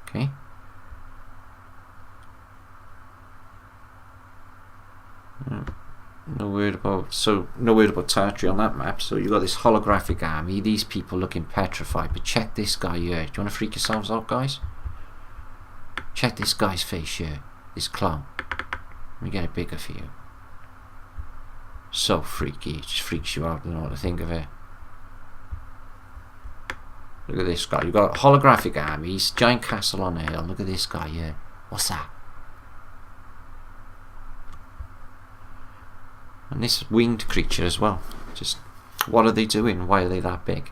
Okay. No word about Tartary on that map. So you got this holographic army, these people looking petrified. But check this guy here. Do you want to freak yourselves out, guys? Check this guy's face here. This clown. Let me get it bigger for you. So freaky, it just freaks you out. I don't know what to think of it. Look at this guy. You've got holographic armies, giant castle on a hill. Look at this guy here. What's that? And this winged creature as well. Just, what are they doing? Why are they that big?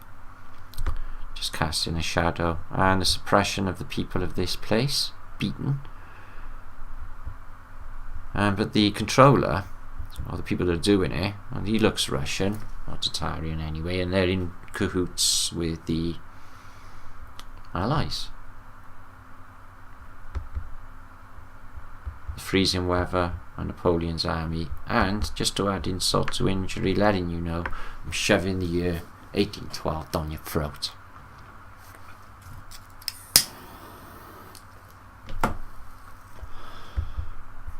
Just casting a shadow. And the suppression of the people of this place. Beaten. But the controller, or the people that are doing it, and he looks Russian, or Tatarian anyway, and they're in cahoots with the Allies. The freezing weather and Napoleon's army, and just to add insult to injury, letting you know I'm shoving the year 1812 down your throat.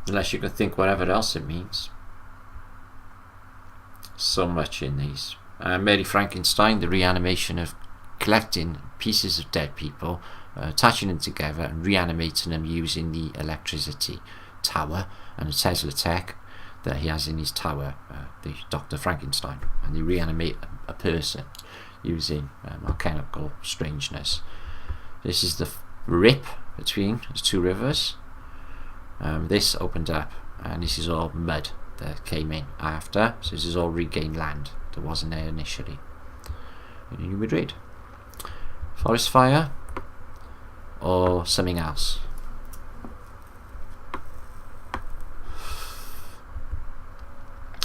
Unless you can think whatever else it means. So much in these. Mary Frankenstein, the reanimation of collecting pieces of dead people, attaching them together and reanimating them using the electricity tower and the Tesla tech that he has in his tower, the Dr. Frankenstein, and they reanimate a person using mechanical strangeness. This is the rip between the two rivers. This opened up, and this is all mud that came in after, so this is all regained land that wasn't there initially in New Madrid. Forest fire or something else?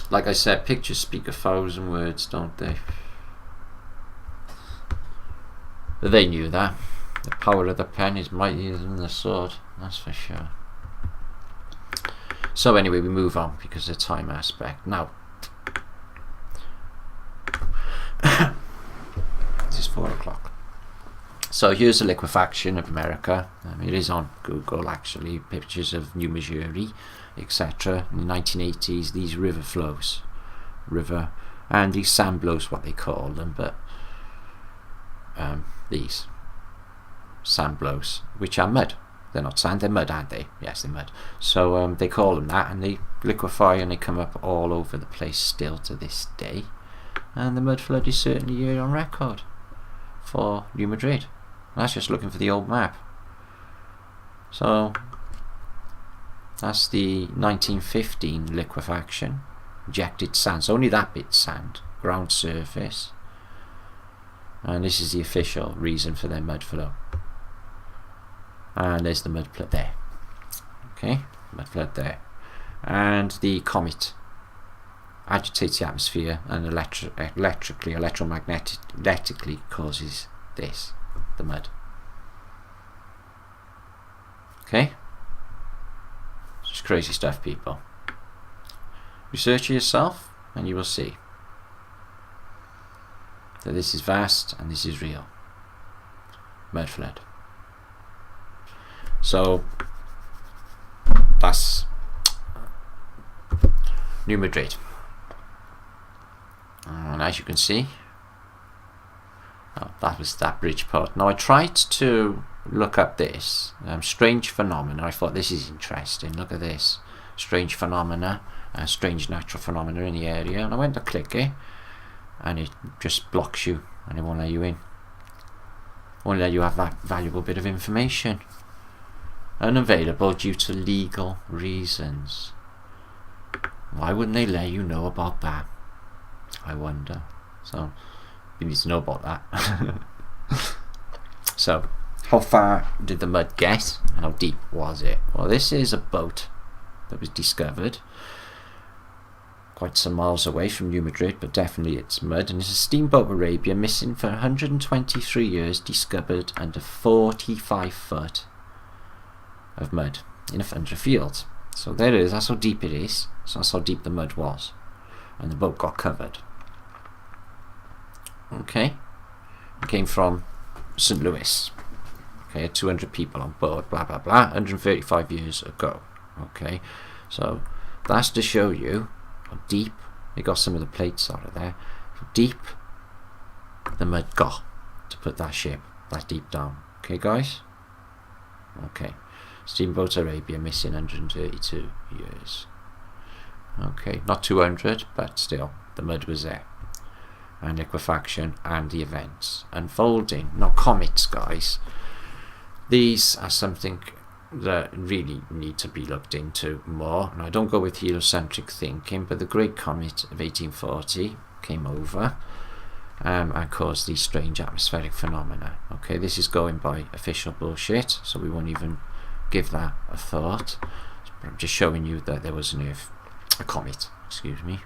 Like I said, pictures speak 1,000 words, don't they? But they knew that. The power of the pen is mightier than the sword, that's for sure. So anyway, we move on because of the time aspect. Now, it's 4 o'clock. So here's the liquefaction of America. It is on Google actually, pictures of New Missouri, etc. In the 1980s, these river flows, and these sand blows, what they call them, but these sand blows, which are mud. They're not sand, they're mud, aren't they? Yes, they're mud. So they call them that, and they liquefy and they come up all over the place still to this day. And the mud flood is certainly here on record for New Madrid. That's just looking for the old map. So That's the 1915 liquefaction. Injected sand, so only that bit sand, ground surface. And this is the official reason for their mud flow. And there's the mud flood there. Okay, mud flood there. And the comet agitates the atmosphere and electromagnetically causes this, the mud. Okay? It's crazy stuff, people. Research it yourself and you will see that this is vast and this is real. Mud flood. So that's New Madrid. And as you can see, that was that bridge part. Now I tried to look up this strange phenomena. I thought this is interesting. Look at this. Strange phenomena. Strange natural phenomena in the area. And I went to click it. And it just blocks you. And it won't let you in. Won't let you have that valuable bit of information. Unavailable due to legal reasons. Why wouldn't they let you know about that? I wonder. So you need to know about that. So how far did the mud get and how deep was it? Well, this is a boat that was discovered quite some miles away from New Madrid, but definitely it's mud, and it's a steamboat Arabia missing for 123 years, discovered under 45 foot of mud under a field. So there it is, that's how deep it is. So that's how deep the mud was, and the boat got covered. Okay, it came from St. Louis. Okay, 200 people on board, blah blah blah, 135 years ago. Okay, so that's to show you how deep. They got some of the plates out of there. How deep the mud got to put that ship that deep down. Okay, guys. Okay, Steamboat Arabia missing 132 years. Okay, not 200, but still, the mud was there. And liquefaction and the events unfolding. Now, comets, guys, these are something that really need to be looked into more. Now, I don't go with heliocentric thinking, but the Great Comet of 1840 came over and caused these strange atmospheric phenomena. Okay, this is going by official bullshit, so we won't even give that a thought. I'm just showing you that there was a comet, excuse me.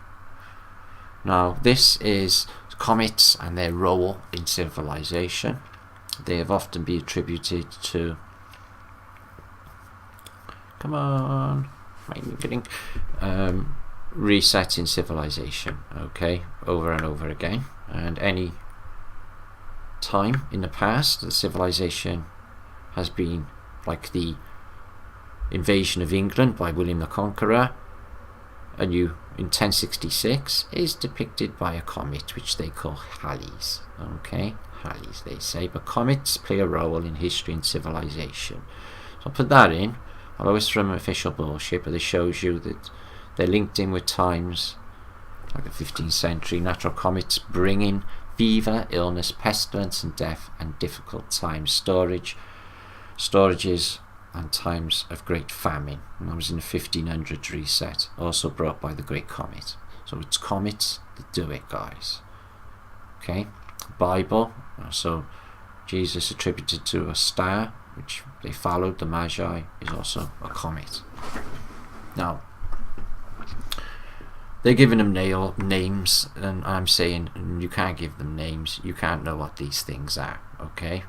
Now, this is comets and their role in civilization. They have often been attributed to, come on, getting resetting civilization, okay, over and over again. And any time in the past, the civilization has been like the invasion of England by William the Conqueror, in 1066 is depicted by a comet which they call Halley's. Okay, Halley's they say, but comets play a role in history and civilization. So I'll put that in. Although it's from official bullshit, but it shows you that they're linked in with times like the 15th century. Natural comets bringing fever, illness, pestilence and death, and difficult times, storages and times of great famine. And that was in the 1500s reset, also brought by the Great Comet. So it's comets that do it, guys. Okay, Bible, so Jesus attributed to a star which they followed, the Magi, is also a comet. Now, they're giving them names, and I'm saying you can't give them names, you can't know what these things are, okay?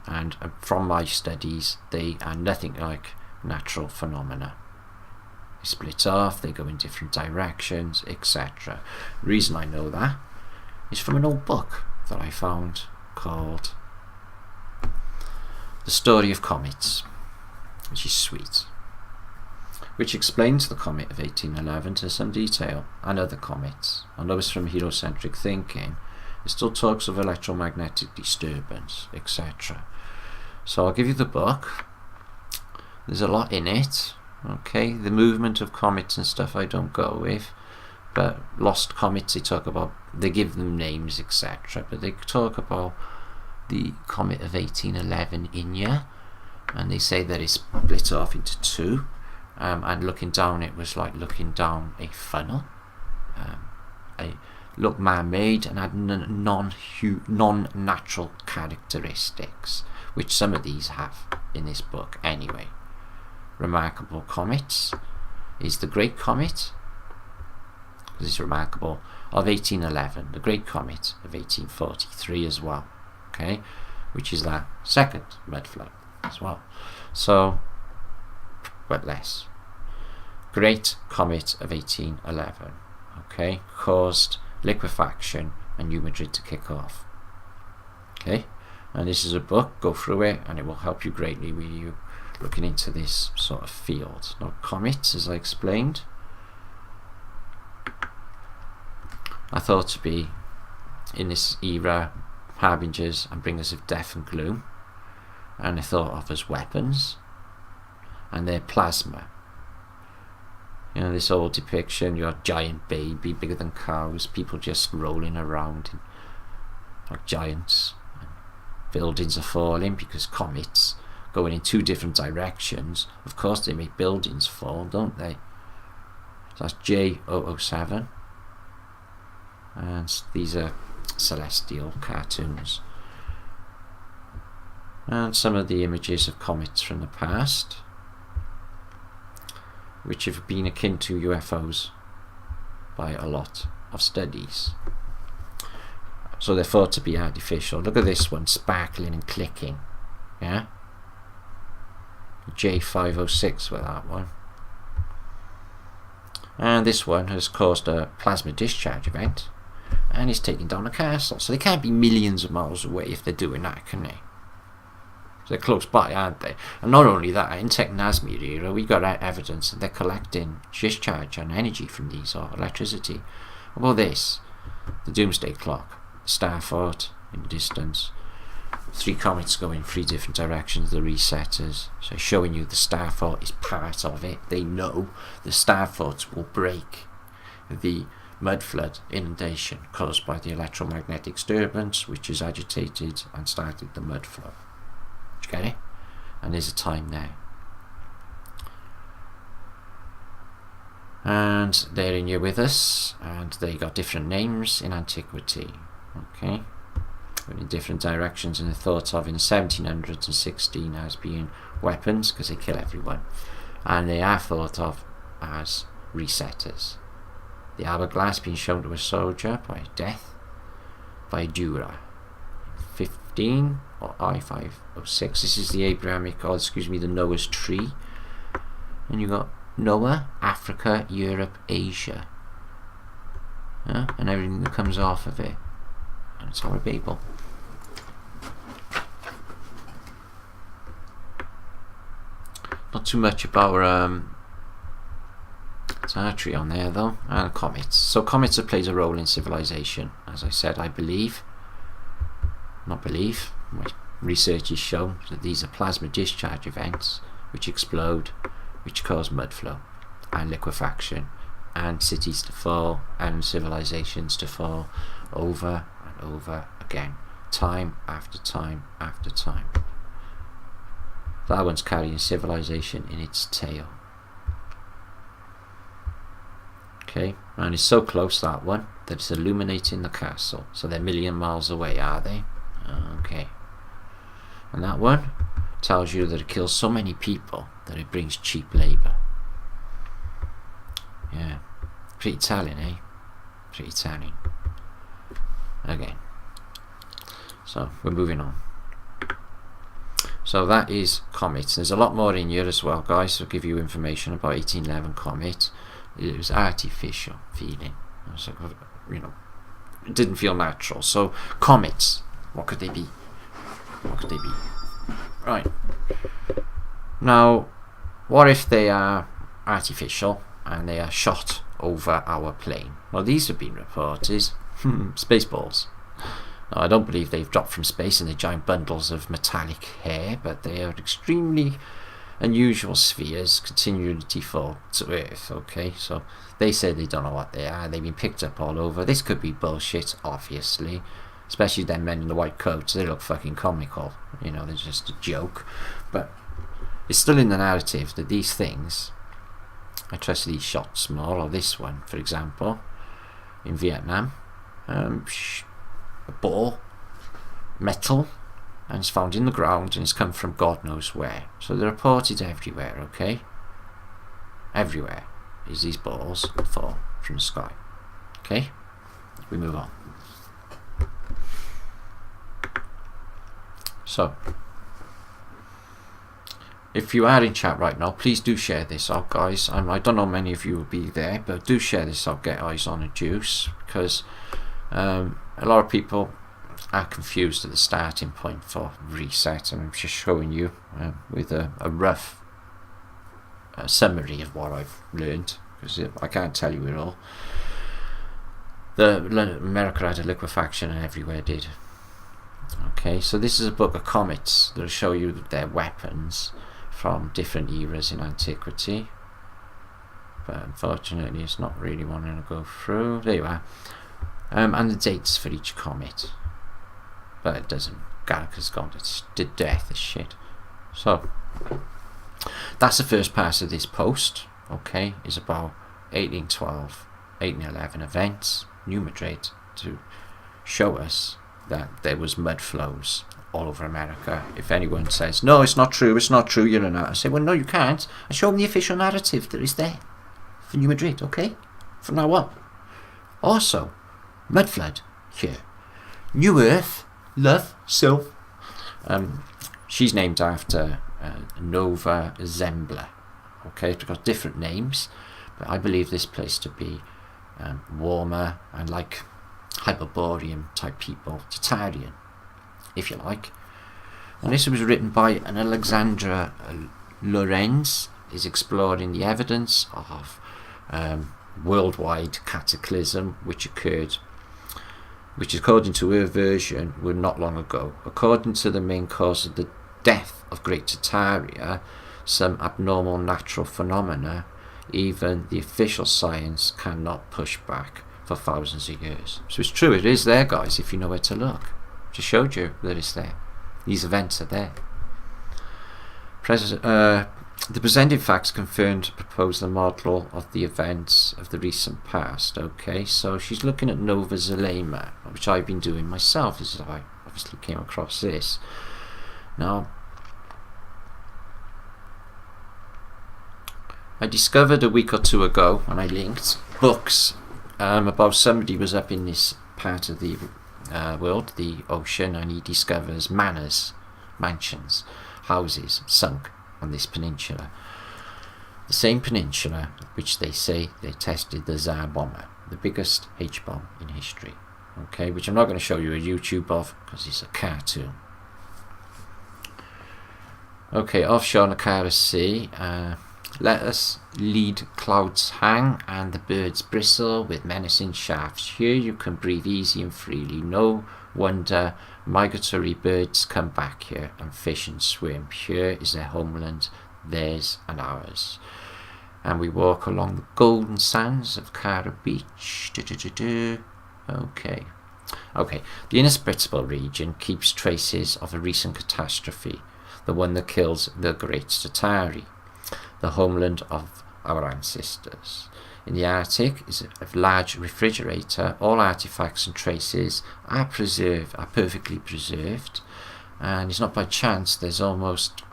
And from my studies, they are nothing like natural phenomena. They split off, they go in different directions, etc. The reason I know that is from an old book that I found called The Story of Comets, which is sweet, which explains the comet of 1811 to some detail, and other comets. Although it's from heliocentric thinking, it still talks of electromagnetic disturbance, etc. So I'll give you the book. There's a lot in it. Okay, the movement of comets and stuff I don't go with, but lost comets they give them names, etc. But they talk about the comet of 1811 Inya, and they say that it's split off into two, and looking down it was like looking down a funnel. It looked man-made and had non-natural characteristics, which some of these have in this book anyway. Remarkable comets is the Great Comet, because it's remarkable, of 1811, the Great Comet of 1843 as well, okay, which is that second mud flood as well. So, but less. Great Comet of 1811, okay, caused liquefaction and New Madrid to kick off. Okay, and this is a book, go through it and it will help you greatly with you looking into this sort of field. Now, comets, as I explained, are thought to be in this era harbingers and bringers of death and gloom, and they're thought of as weapons, and they're plasma. You know, this old depiction, your giant baby, bigger than cows, people just rolling around like giants, and buildings are falling because comets going in two different directions. Of course they make buildings fall, don't they? So that's J007, and these are celestial cartoons, and some of the images of comets from the past, which have been akin to UFOs by a lot of studies. So they're thought to be artificial. Look at this one, sparkling and clicking. Yeah? J506 with that one. And this one has caused a plasma discharge event, and it's taking down a castle. So they can't be millions of miles away if they're doing that, can they? So they're close by, aren't they? And not only that, in Technasmir era, we got evidence that they're collecting discharge and energy from these, or electricity. What about this? The Doomsday Clock, star fort in the distance. 3 comets going 3 different directions, the resetters. So showing you the star fort is part of it. They know the star forts will break the mud flood inundation caused by the electromagnetic disturbance, which has agitated and started the mud flow. Okay, and there's a time there, and they're in here with us, and they got different names in antiquity. Okay, in different directions, and they're thought of in the 1700s and 16 as being weapons because they kill everyone, and they are thought of as resetters. The hourglass being shown to a soldier by death by Dura. 15 or I506. This is the Abrahamic, the Noah's tree, and you got Noah, Africa, Europe, Asia, and everything that comes off of it, and it's our Babel. Not too much about artery on there though, and comets. So comets have played a role in civilization, as I said. I believe. Not believe, my research has shown that these are plasma discharge events which explode, which cause mud flow and liquefaction, and cities to fall and civilizations to fall over and over again, time after time after time. That one's carrying civilization in its tail. Okay, and it's so close, that one, that it's illuminating the castle. So they're a million miles away, are they? Okay, and that one tells you that it kills so many people that it brings cheap labour. Yeah, pretty telling, eh? Pretty telling. Again, so we're moving on. So that is comets. There's a lot more in here as well, guys. I'll give you information about 1811 comet. It was artificial feeling. I was like, you know, it didn't feel natural. So comets. What could they be? What could they be? Right. Now, what if they are artificial and they are shot over our plane? Well, these have been reported. Spaceballs. Now, I don't believe they've dropped from space in the giant bundles of metallic hair, but they are extremely unusual spheres continuing to fall to Earth. Okay, so they say they don't know what they are. They've been picked up all over. This could be bullshit, obviously. Especially them men in the white coats, they look fucking comical. You know, they're just a joke. But it's still in the narrative that these things I trust these shots more, or this one, for example, in Vietnam. A ball, metal, and it's found in the ground, and it's come from God knows where. So they're reported everywhere, okay? Everywhere is these balls that fall from the sky. Okay? We move on. So, if you are in chat right now, please do share this out, guys. I don't know many of you will be there, but do share this out, get eyes on the juice, because a lot of people are confused at the starting point for reset, and I'm just showing you with a rough summary of what I've learned, because I can't tell you it all. America had a liquefaction, and everywhere did. Okay, so this is a book of comets that'll show you their weapons from different eras in antiquity, but unfortunately it's not really wanting to go through. There you are. And the dates for each comet, but it doesn't. Galac's gone to death as shit. So that's the first part of this post. Okay, is about 1812 1811 events, New Madrid, to show us that there was mud flows all over America. If anyone says, no, it's not true, you're a nut, I say, well, no, you can't. I show them the official narrative that is there for New Madrid, okay? From now on. Also, mud flood here. New Earth, love, self. She's named after Nova Zembla. Okay, it's got different names, but I believe this place to be warmer and like Hyperborean type people, Tatarian, if you like. And this was written by an Alexandra Lorenz, is exploring the evidence of worldwide cataclysm which occurred, which according to her version were not long ago. According to the main cause of the death of Great Tartaria, some abnormal natural phenomena even the official science cannot push back for thousands of years. So it's true, it is there, guys, if you know where to look. Just showed you that it's there. These events are there. The presented facts confirmed propose the model of the events of the recent past. Okay, so she's looking at Nova Zembla, which I've been doing myself. This is how I obviously came across this. Now, I discovered a week or two ago, and I linked books about somebody was up in this part of the world, the ocean, and he discovers manors, mansions, houses sunk on this peninsula. The same peninsula which they say they tested the Tsar bomber, the biggest H-bomb in history. Okay, which I'm not going to show you a YouTube of because it's a cartoon. Okay, offshore Nakara Sea, let us lead clouds hang and the birds bristle with menacing shafts. Here you can breathe easy and freely. No wonder migratory birds come back here and fish and swim. Here is their homeland, theirs and ours. And we walk along the golden sands of Cara Beach. Okay. The inhospitable region keeps traces of a recent catastrophe, the one that kills the Great Tartari, the homeland of our ancestors. In the Arctic is a large refrigerator. All artifacts and traces are perfectly preserved, and it's not by chance there's almost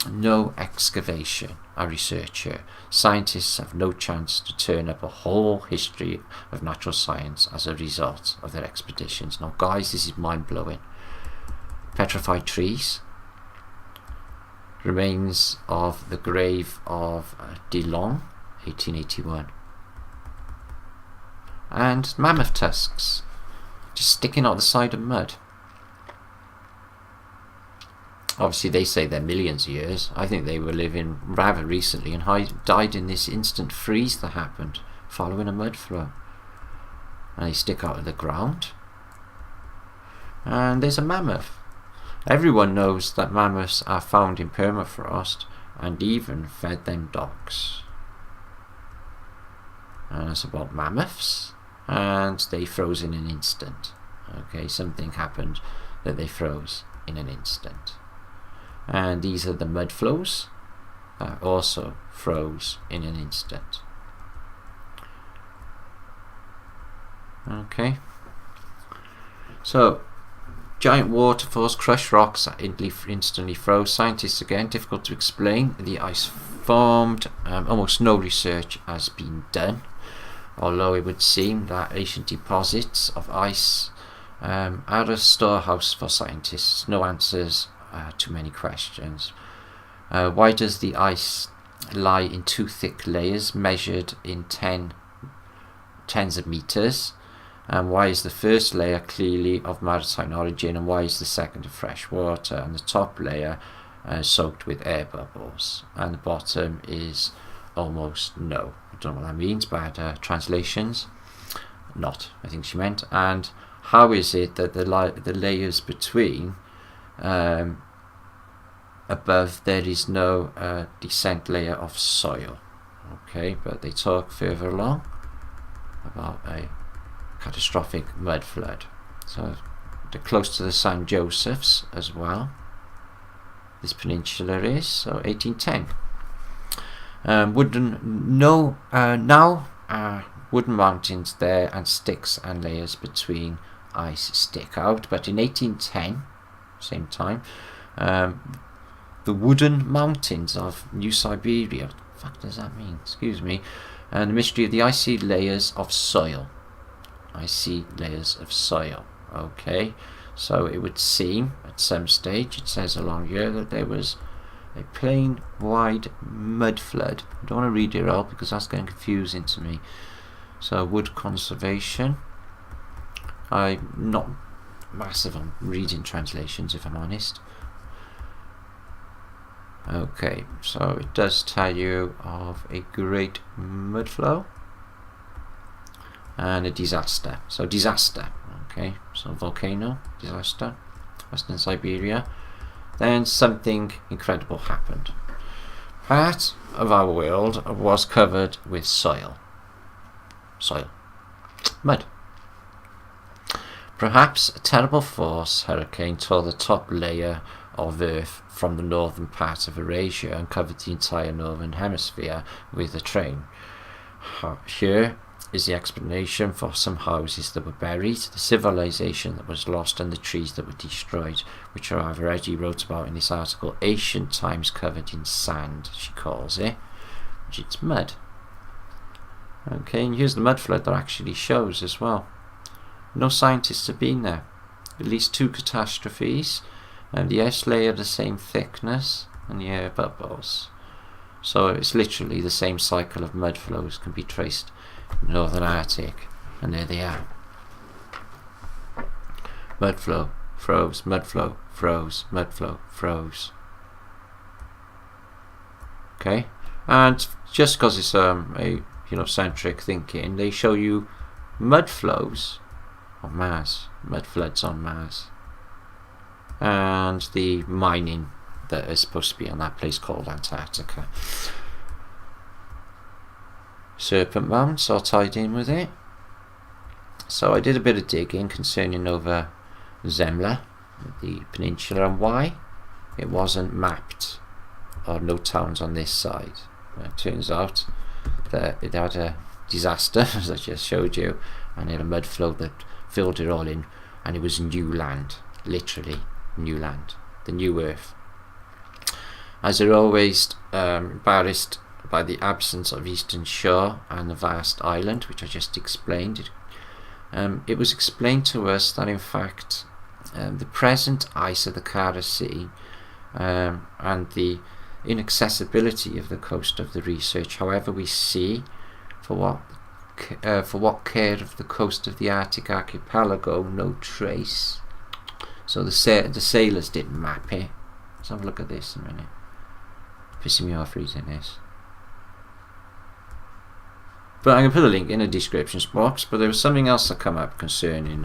no excavation or research here. Scientists have no chance to turn up a whole history of natural science as a result of their expeditions. Now guys, this is mind-blowing. Petrified trees, remains of the grave of Dillon, 1881, and mammoth tusks just sticking out the side of mud. Obviously they say they're millions of years. I think they were living rather recently and died in this instant freeze that happened following a mud flow, and they stick out of the ground. And there's a mammoth. Everyone knows that mammoths are found in permafrost and even fed them dogs. And it's about mammoths, and they froze in an instant. Okay, something happened that they froze in an instant. And these are the mud flows that also froze in an instant. Okay. So, giant waterfalls, crushed rocks that instantly froze. Scientists again, difficult to explain. The ice formed. Almost no research has been done, although it would seem that ancient deposits of ice are a storehouse for scientists. No answers to many questions. Why does the ice lie in two thick layers measured in tens of meters? And why is the first layer clearly of maritime origin, and why is the second of fresh water, and the top layer soaked with air bubbles, and the bottom is almost no? I don't know what that means, but translations, not, I think she meant. And how is it that the layers between, above there is no descent layer of soil? Okay, but they talk further along about a catastrophic mud flood. So they're close to the San Josephs as well. This peninsula is, so 1810. Wooden mountains there, and sticks and layers between ice stick out. But in 1810, same time, the wooden mountains of New Siberia. What the fuck does that mean? Excuse me. And the mystery of the icy layers of soil. Icy layers of soil. Okay, so it would seem at some stage, it says along here, that there was a plain wide mud flood. I don't want to read it all because that's getting confusing to me. So wood conservation. I'm not massive on reading translations, if I'm honest. Okay, so it does tell you of a great mud flow and a disaster. So disaster, okay, so volcano, disaster, Western Siberia. Then something incredible happened. Part of our world was covered with soil, mud. Perhaps a terrible force hurricane tore the top layer of Earth from the northern part of Eurasia and covered the entire northern hemisphere with a train. Here is the explanation for some houses that were buried, the civilization that was lost, and the trees that were destroyed, which however, as he wrote about in this article, ancient times covered in sand, she calls it, which it's mud. Okay, and here's the mud flood that actually shows as well. No scientists have been there. At least 2 catastrophes, and the ice layer the same thickness, and the air bubbles. So it's literally the same cycle of mud flows can be traced in the Northern Arctic, and there they are. Mud flow, froze, mud flow, froze, mud flow, froze. Okay, and just because it's a centric thinking, they show you mud flows on Mars, mud floods on Mars, and the mining that is supposed to be on that place called Antarctica. Serpent mounds are tied in with it. So I did a bit of digging concerning Nova Zembla, the peninsula, and why it wasn't mapped, or no towns on this side. It turns out that it had a disaster, as I just showed you, and it had a mud flow that filled it all in, and it was new land, literally new land, the new Earth. As they're always embarrassed by the absence of eastern shore and the vast island, which I just explained, it was explained to us that in fact the present ice of the Kara Sea and the inaccessibility of the coast of the research, however we see, for what care of the coast of the Arctic archipelago, no trace. So the sailors didn't map it. Let's have a look at this a minute. Pissing me off reading this. But I'm going to put a link in the description box. But there was something else that come up concerning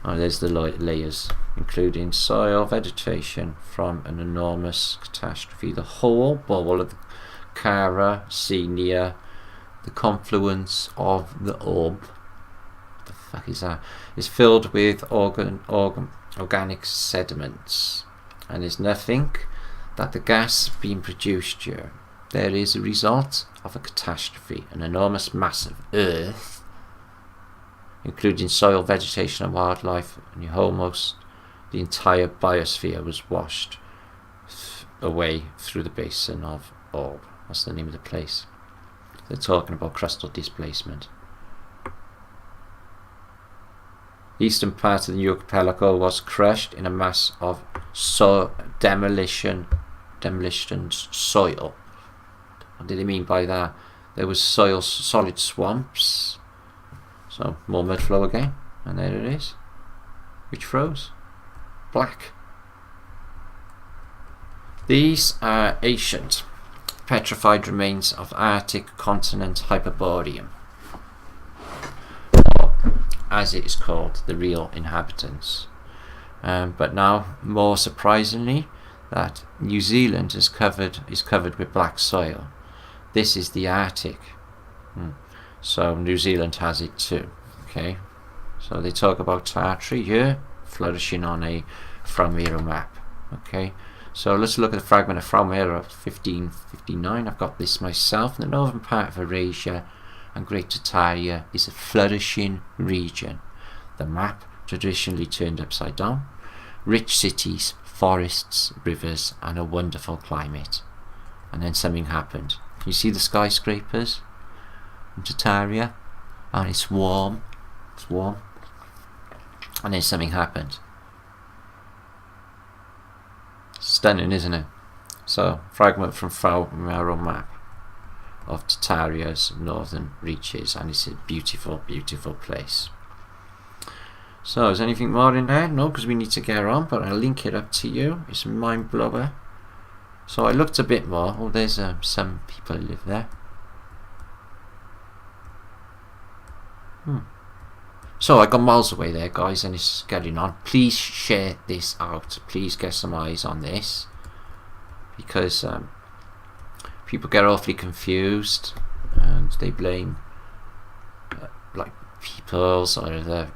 there's the layers, including soil, vegetation from an enormous catastrophe. The whole bowl of the Kara Sea near the confluence of the Orb, the fuck is that, is filled with organic sediments, and there's nothing that the gas being produced here. There is a result of a catastrophe, an enormous mass of earth including soil, vegetation and wildlife, and almost the entire biosphere was washed away through the basin of Orb. That's the name of the place. They're talking about crustal displacement. The eastern part of the New Archipelago was crushed in a mass of demolition soil. What did they mean by that? There was soil, solid swamps. So more mud flow again, and there it is. Which froze? Black. These are ancient petrified remains of Arctic continent Hyperborean, or as it is called, the real inhabitants. But now, more surprisingly, that New Zealand is covered with black soil. This is the Arctic. So New Zealand has it too. Okay. So they talk about Tartary here, flourishing on a Fraumero map. Okay. So let's look at the fragment of Fraumero 1559. I've got this myself. The northern part of Eurasia and Great Tartaria is a flourishing region. The map traditionally turned upside down. Rich cities, forests, rivers, and a wonderful climate. And then something happened. Can you see the skyscrapers in Tartaria? And it's warm. It's warm. And then something happened. Stunning, isn't it? So, fragment from Fraumero map of Tartaria's northern reaches, and it's a beautiful, beautiful place. So, is anything more in there? No, because we need to get on, but I'll link it up to you. It's a mind blower. So I looked a bit more. Oh, there's some people who live there. So I got miles away there, guys, and it's getting on. Please share this out. Please get some eyes on this, because people get awfully confused and they blame like peoples or the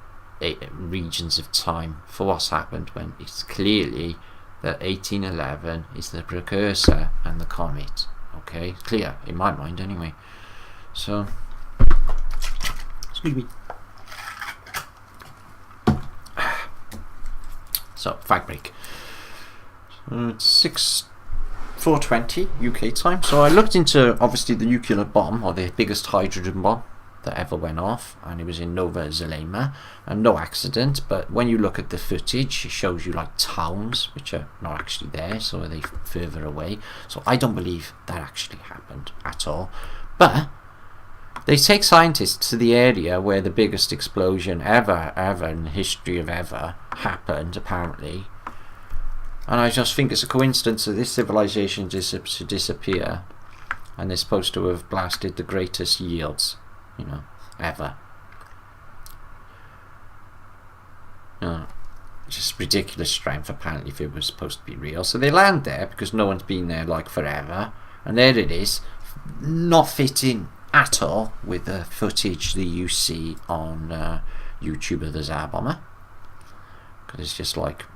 regions of time for what's happened, when it's clearly that 1811 is the precursor and the comet. Okay, clear in my mind anyway. So, excuse me. So, fact break. It's 4:20 UK time. So I looked into, obviously, the nuclear bomb, or the biggest hydrogen bomb that ever went off, and it was in Nova Zelima, and no accident. But when you look at the footage, it shows you like towns which are not actually there, so are they further away. So I don't believe that actually happened at all. But they take scientists to the area where the biggest explosion ever in the history of ever happened, apparently. And I just think it's a coincidence that this civilization to disappear, and they're supposed to have blasted the greatest yields, you know, ever. Just ridiculous strength, apparently, if it was supposed to be real. So they land there because no one's been there like forever, and there it is, not fitting at all with the footage that you see on YouTube of the Tsar bomber, because it's just like,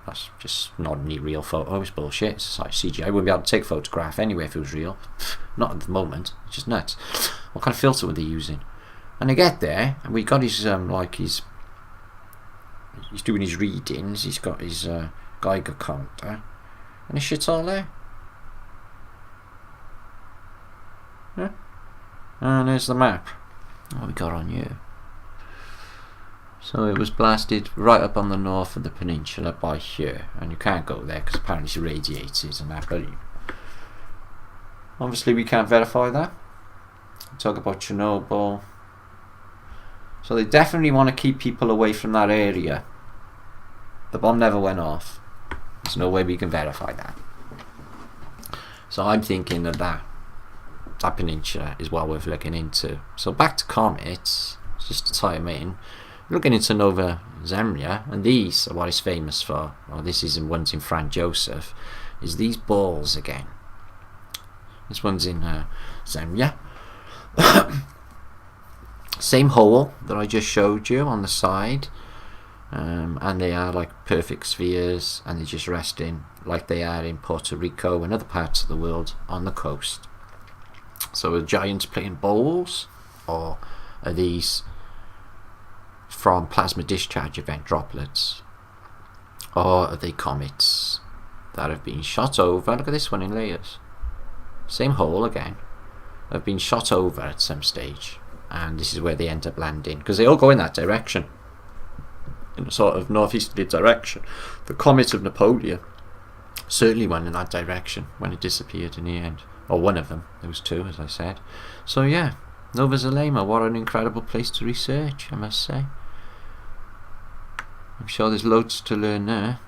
that's just not any real photo. It's bullshit. It's like CGI. I wouldn't be able to take a photograph anyway if it was real. Not at the moment. It's just nuts. What kind of filter were they using? And they get there, and we got his like he's doing his readings. He's got his Geiger counter, and his shit's all there. Yeah. And there's the map. What we got on you. So it was blasted right up on the north of the peninsula by here, and you can't go there because apparently it's radiated and that. But obviously we can't verify that. We talk about Chernobyl. So they definitely want to keep people away from that area. The bomb never went off. There's no way we can verify that. So I'm thinking that peninsula is well worth looking into. So back to comets, just to tie them in. Looking into Nova Zemlya, and these are what it's famous for. Well, this is in one's in Franz Joseph. Is these balls again? This one's in Zemlya. Same hole that I just showed you on the side, and they are like perfect spheres, and they're just resting like they are in Puerto Rico and other parts of the world on the coast. So are giants playing bowls, or are these from plasma discharge event droplets, or are they comets that have been shot over? Look at this one in layers. Same hole again. Have been shot over at some stage, and this is where they end up landing, because they all go in that direction, in a sort of northeasterly direction. The comet of Napoleon certainly went in that direction when it disappeared in the end, or one of them. There was two, as I said. So yeah, Nova Zalema, what an incredible place to research, I must say. I'm sure there's loads to learn there.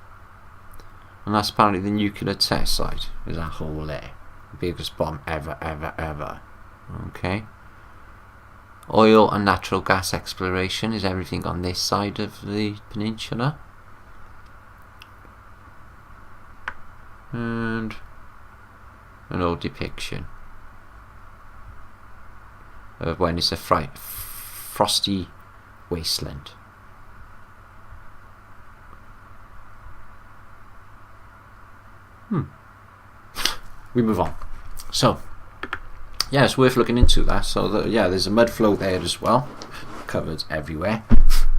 And that's apparently the nuclear test site, is that hole there. The biggest bomb ever. Okay. Oil and natural gas exploration is everything on this side of the peninsula. And an old depiction of when it's a frosty wasteland. We move on. So yeah, it's worth looking into that. So yeah, there's a mud flow there as well, covered everywhere,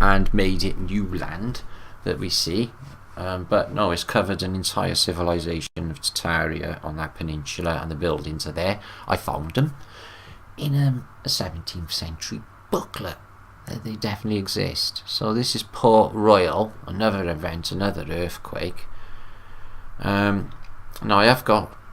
and made it new land that we see. But no, it's covered an entire civilization of Tartaria on that peninsula, and the buildings are there. I found them in a 17th century booklet. They definitely exist. So this is Port Royal, another event, another earthquake. Now I have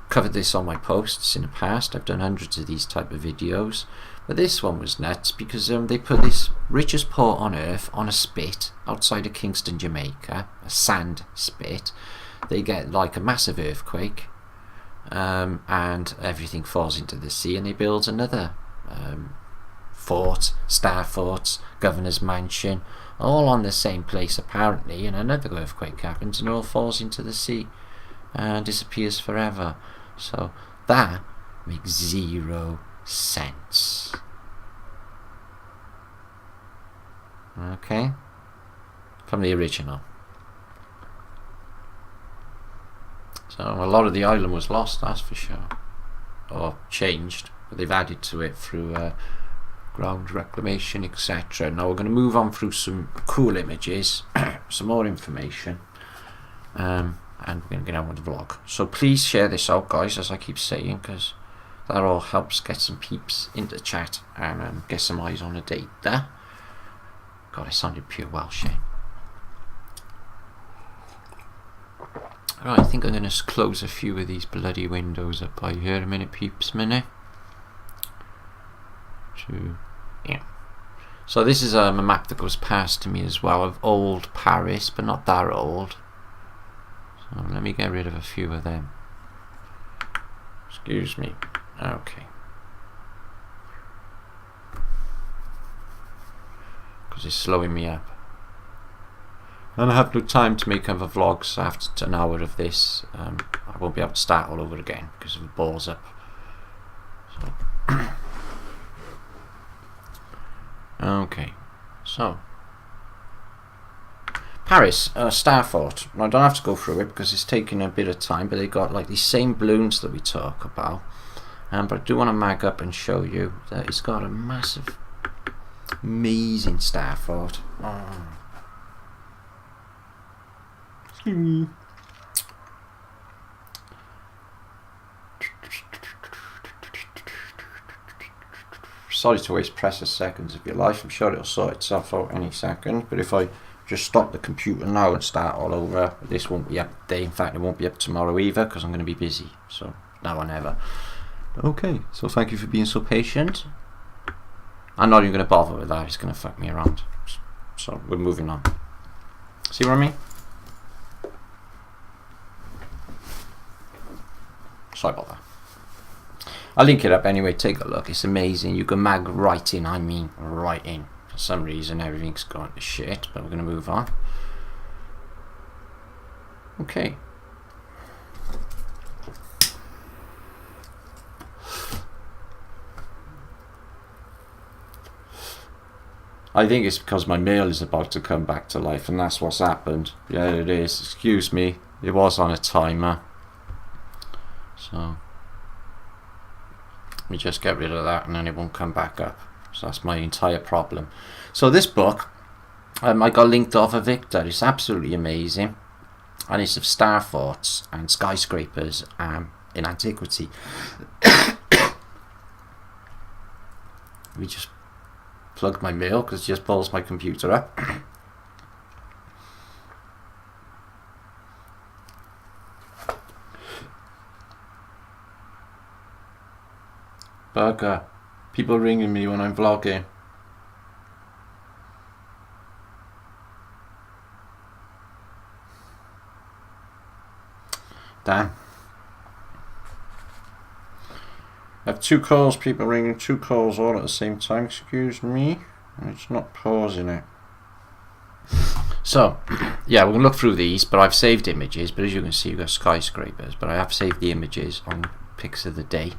covered this on my posts in the past. I've done hundreds of these type of videos, but this one was nuts because they put this richest port on earth on a spit outside of Kingston, Jamaica, a sand spit. They get like a massive earthquake, and everything falls into the sea, and they build another fort, star forts, governor's mansion, all on the same place apparently, and another earthquake happens and it all falls into the sea and disappears forever. So that makes zero sense. Okay, from the original. So a lot of the island was lost, that's for sure, or changed, but they've added to it through ground reclamation, etc. Now we're going to move on through some cool images, some more information, and we're going to get on with the vlog. So please share this out, guys, as I keep saying, because that all helps get some peeps into chat and get some eyes on the date there. God, I sounded pure Welsh, eh? Right, I think I'm going to close a few of these bloody windows up by here a minute, peeps, minute. Yeah. So this is a map that goes past to me as well of old Paris, but not that old. So let me get rid of a few of them. Excuse me. Okay. Because it's slowing me up. And I have no time to make other vlogs after an hour of this. I won't be able to start all over again because of the balls up. So. Okay, so Paris, Star Fort. I don't have to go through it because it's taking a bit of time, but they got like these same balloons that we talk about. But I do want to mag up and show you that it's got a massive, amazing Star Fort. Oh. Sorry to waste precious seconds of your life. I'm sure it'll sort itself out any second, but if I just stop the computer now and start all over, this won't be up today. In fact, it won't be up tomorrow either because I'm going to be busy, so now or never. Okay, so thank you for being so patient. I'm not even going to bother with that, it's going to fuck me around, so we're moving on. See what I mean? Sorry about that. I'll link it up anyway, take a look, it's amazing. You can mag right in, I mean right in. For some reason everything's gone to shit, but we're going to move on. Okay. I think it's because my mail is about to come back to life and that's what's happened. Yeah, it is. Excuse me. It was on a timer. So let me just get rid of that and then it won't come back up. So that's my entire problem. So this book I got linked off of Victor. It's absolutely amazing, and it's of star forts and skyscrapers in antiquity. We just plugged my mail because it just pulls my computer up. Bugger. People ringing me when I'm vlogging. Damn. I have 2 calls, people ringing 2 calls all at the same time, excuse me. It's not pausing it. So, yeah, we're going to look through these, but I've saved images, but as you can see, you've got skyscrapers, but I have saved the images on Pics of the Day,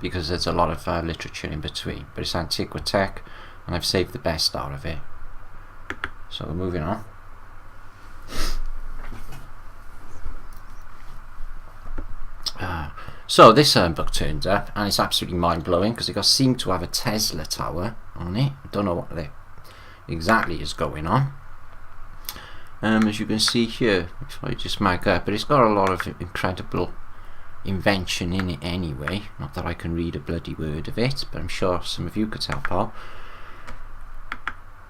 because there's a lot of literature in between, but it's Antiquitech, and I've saved the best out of it. So, moving on. So this book turned up, and it's absolutely mind-blowing because it seemed to have a Tesla tower on it. I don't know what exactly is going on. As you can see here, if I just mark up, but it's got a lot of incredible invention in it anyway. Not that I can read a bloody word of it, but I'm sure some of you could help out.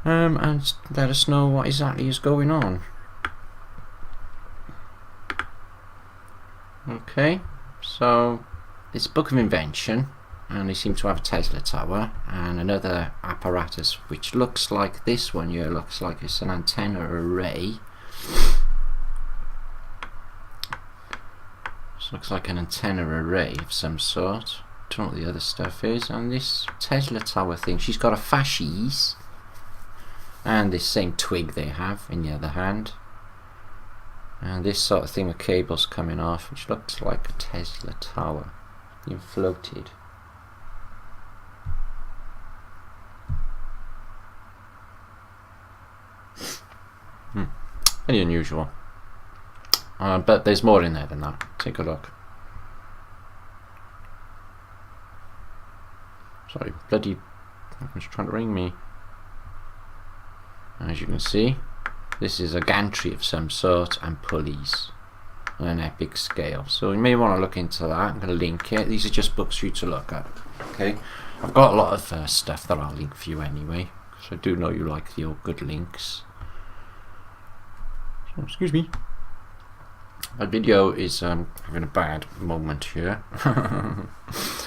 And let us know what exactly is going on. Okay. So it's a book of invention, and they seem to have a Tesla tower and another apparatus which looks like this one here. Looks like it's an antenna array. This looks like an antenna array of some sort. Don't know what the other stuff is. And this Tesla tower thing, she's got a fasces and this same twig they have in the other hand. And this sort of thing with cables coming off, which looks like a Tesla tower being floated. Very unusual. But there's more in there than that. Take a look. Sorry, bloody... Everyone's trying to ring me. As you can see, this is a gantry of some sort and pulleys on an epic scale. So you may want to look into that. I'm going to link it. These are just books for you to look at. Okay, I've got a lot of stuff that I'll link for you anyway, because I do know you like the old good links. So, excuse me. My video is having a bad moment here.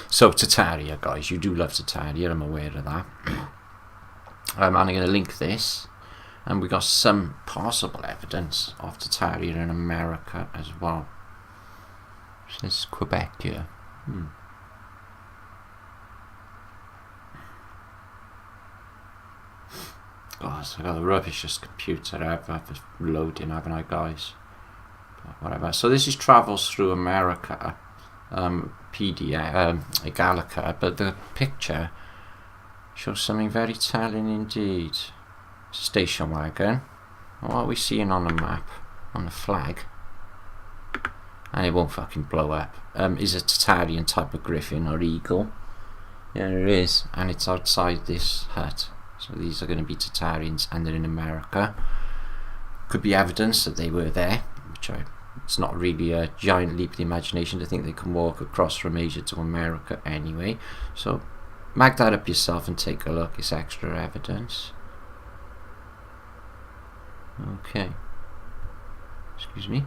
So Tartaria, guys, you do love Tartaria. I'm aware of that. And I'm going to link this. And we got some possible evidence of Tartaria in America as well. This is Quebec here. Gosh, I got the rubbishest computer ever loading, haven't I, guys? But whatever. So this is Travels Through America, PDF, Gallica, but the picture shows something very telling indeed. Station wagon. What are we seeing on the map? On the flag? And it won't fucking blow up. Is a Tartarian type of griffin or eagle. Yeah, it is. And it's outside this hut. So these are going to be Tartarians, and they're in America. Could be evidence that they were there, which it's not really a giant leap of the imagination to think they can walk across from Asia to America anyway. So mag that up yourself and take a look. It's extra evidence. Okay, excuse me.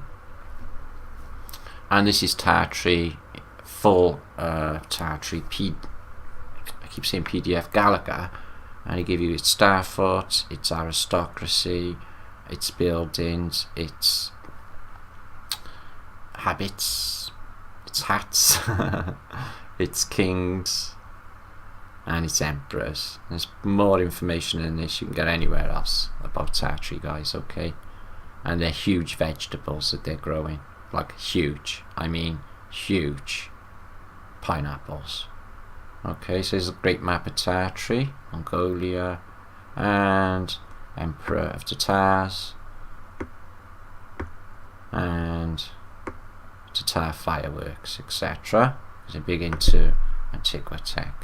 And this is Tartary, full Tartary I keep saying PDF Gallica, and they give you its star forts, its aristocracy, its buildings, its habits, its hats, its kings, and its emperors. There's more information than this you can get anywhere else about Tartary, guys, okay? And they're huge vegetables that they're growing. Like huge. I mean huge. Pineapples. Okay, so there's a great map of Tartary, Mongolia, and Emperor of Tatars, and Tatar fireworks, etc. Because they're big into Antiquitech.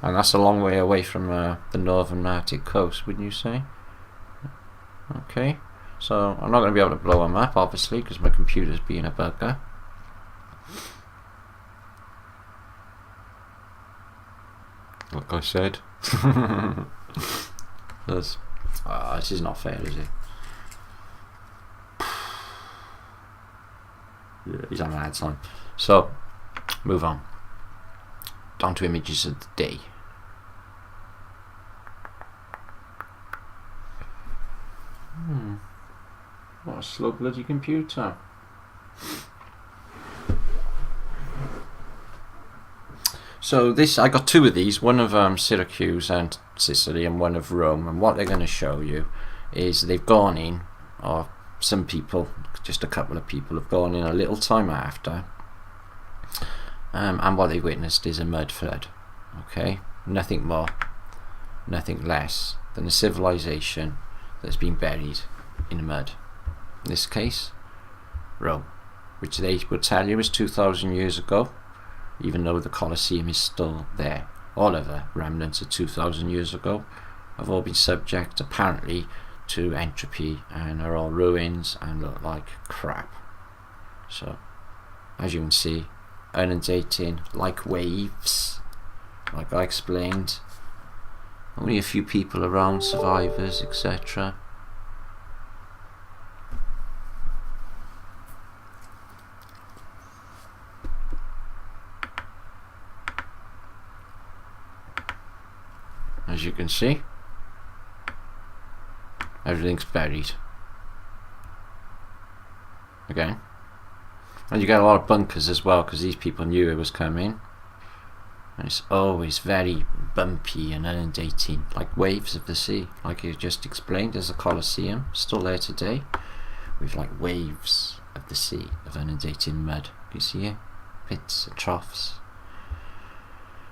And that's a long way away from the northern Arctic coast, wouldn't you say? Okay, so I'm not going to be able to blow them up, obviously, because my computer's being a bugger. Like I said. This is not fair, is it? Yeah, he's having a hard time. So, move on. Down to images of the day. What a slow bloody computer. So this, I got two of these, one of Syracuse and Sicily and one of Rome, and what they're going to show you is they've gone in, or some people, just a couple of people have gone in a little time after, and what they witnessed is a mud flood. Okay, nothing more, nothing less than a civilization that's been buried in mud. In this case, Rome, which they would tell you is 2,000 years ago, even though the Colosseum is still there. All of the remnants of 2,000 years ago have all been subject, apparently, to entropy and are all ruins and look like crap. So, as you can see, inundating like waves, like I explained. Only a few people around, survivors, etc. As you can see, everything's buried. Again. And you get a lot of bunkers as well, because these people knew it was coming. And it's always very bumpy and inundating, like waves of the sea. Like you just explained, there's a Colosseum, still there today, with like waves of the sea, of inundating mud. You see it? Pits and troughs.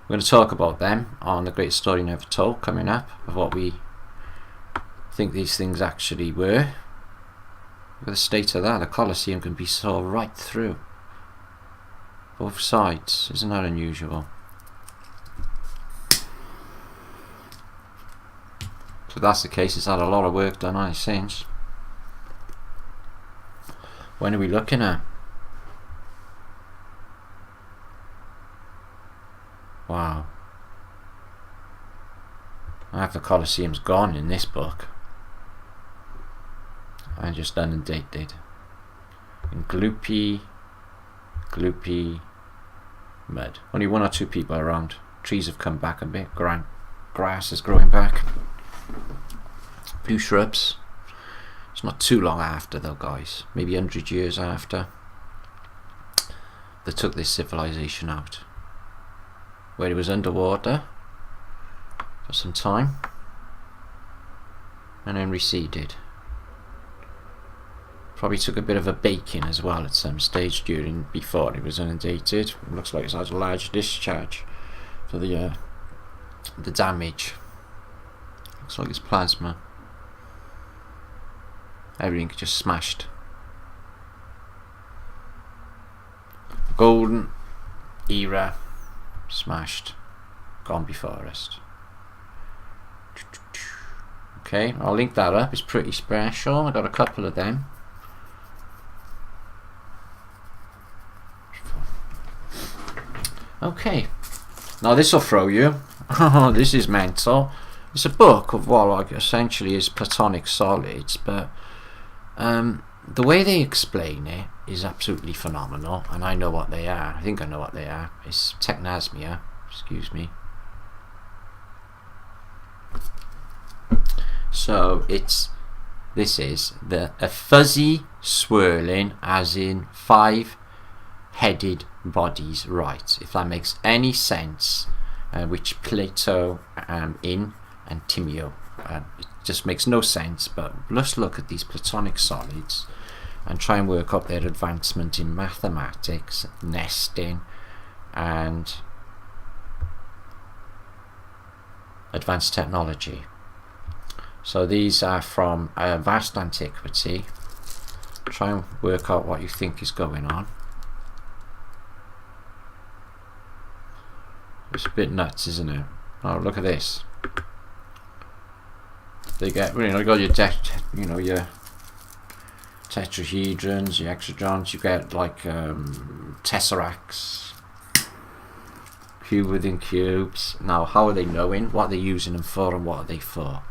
We're going to talk about them on The Great Story Never Told, coming up, of what we think these things actually were. With the state of that, the Colosseum can be saw right through both sides. Isn't that unusual? So if that's the case, it's had a lot of work done on it since. When are we looking at? Wow. Half the Colosseum's gone in this book. And just inundated. And gloopy mud. Only one or two people around. Trees have come back a bit. Grass is growing back. Blue shrubs. It's not too long after though, guys. Maybe 100 years after they took this civilization out, where it was underwater for some time and then receded. Probably took a bit of a baking as well at some stage before it was inundated. It looks like it's had a large discharge for the damage. Looks like it's plasma. Everything just smashed. Golden era smashed, gone before us. Okay, I'll link that up. It's pretty special. I got a couple of them. Okay, now this will throw you. This is mental. It's a book of what like essentially is platonic solids, but the way they explain it is absolutely phenomenal, and I know what they are. I think I know what they are. It's technasmia. Excuse me. So this is a fuzzy swirling, as in 5-headed bodies, right? If that makes any sense, which Plato in and Timeo. It just makes no sense, but let's look at these platonic solids and try and work up their advancement in mathematics, nesting, and advanced technology. So these are from vast antiquity. Try and work out what you think is going on. It's a bit nuts, isn't it? Oh, look at this. They get, you got your your tetrahedrons, your hexagrams. You get like tesseracts, cube within cubes. Now, how are they knowing what they're using them for and what are they for?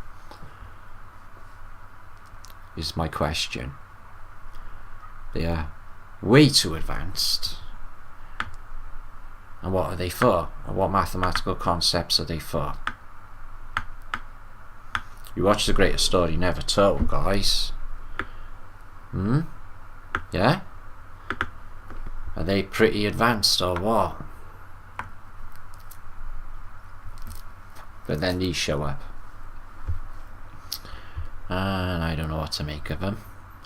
Is my question. They are way too advanced. And what are they for? And what mathematical concepts are they for? You watch The Greatest Story Never Told, guys. Yeah? Are they pretty advanced or what? But then these show up. And I don't know what to make of them.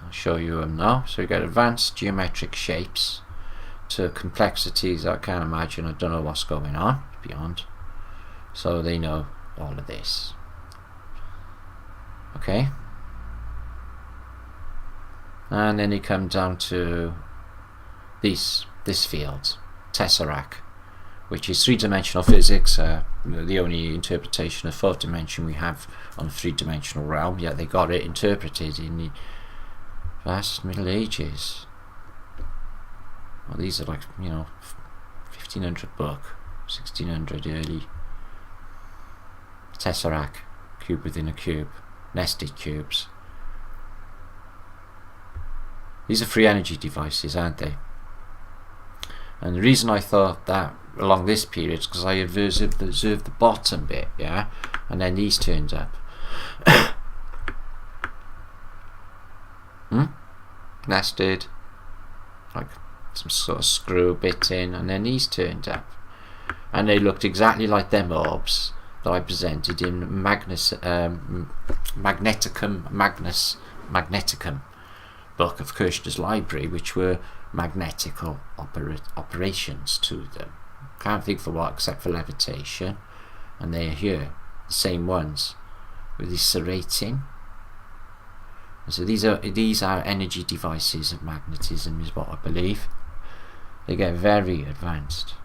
I'll show you them now. So you get advanced geometric shapes to complexities I can't imagine. I don't know what's going on beyond. So they know all of this. Okay. And then you come down to this field, tesseract, which is three-dimensional physics, the only interpretation of fourth dimension we have on the three-dimensional realm, yet they got it interpreted in the vast Middle Ages. Well, these are like, 1500 book, 1600 early. Tesseract, cube within a cube, nested cubes. These are free energy devices, aren't they? And the reason I thought that along this period is because I observed the bottom bit, yeah, and then these turned up. Nested, like some sort of screw bit in, and then these turned up, and they looked exactly like them orbs that I presented in Magneticum book of Kirchner's library, which were magnetical operations to them. Can't think for what except for levitation, and they are here, the same ones with this serrating. And so these are energy devices of magnetism, is what I believe. They get very advanced.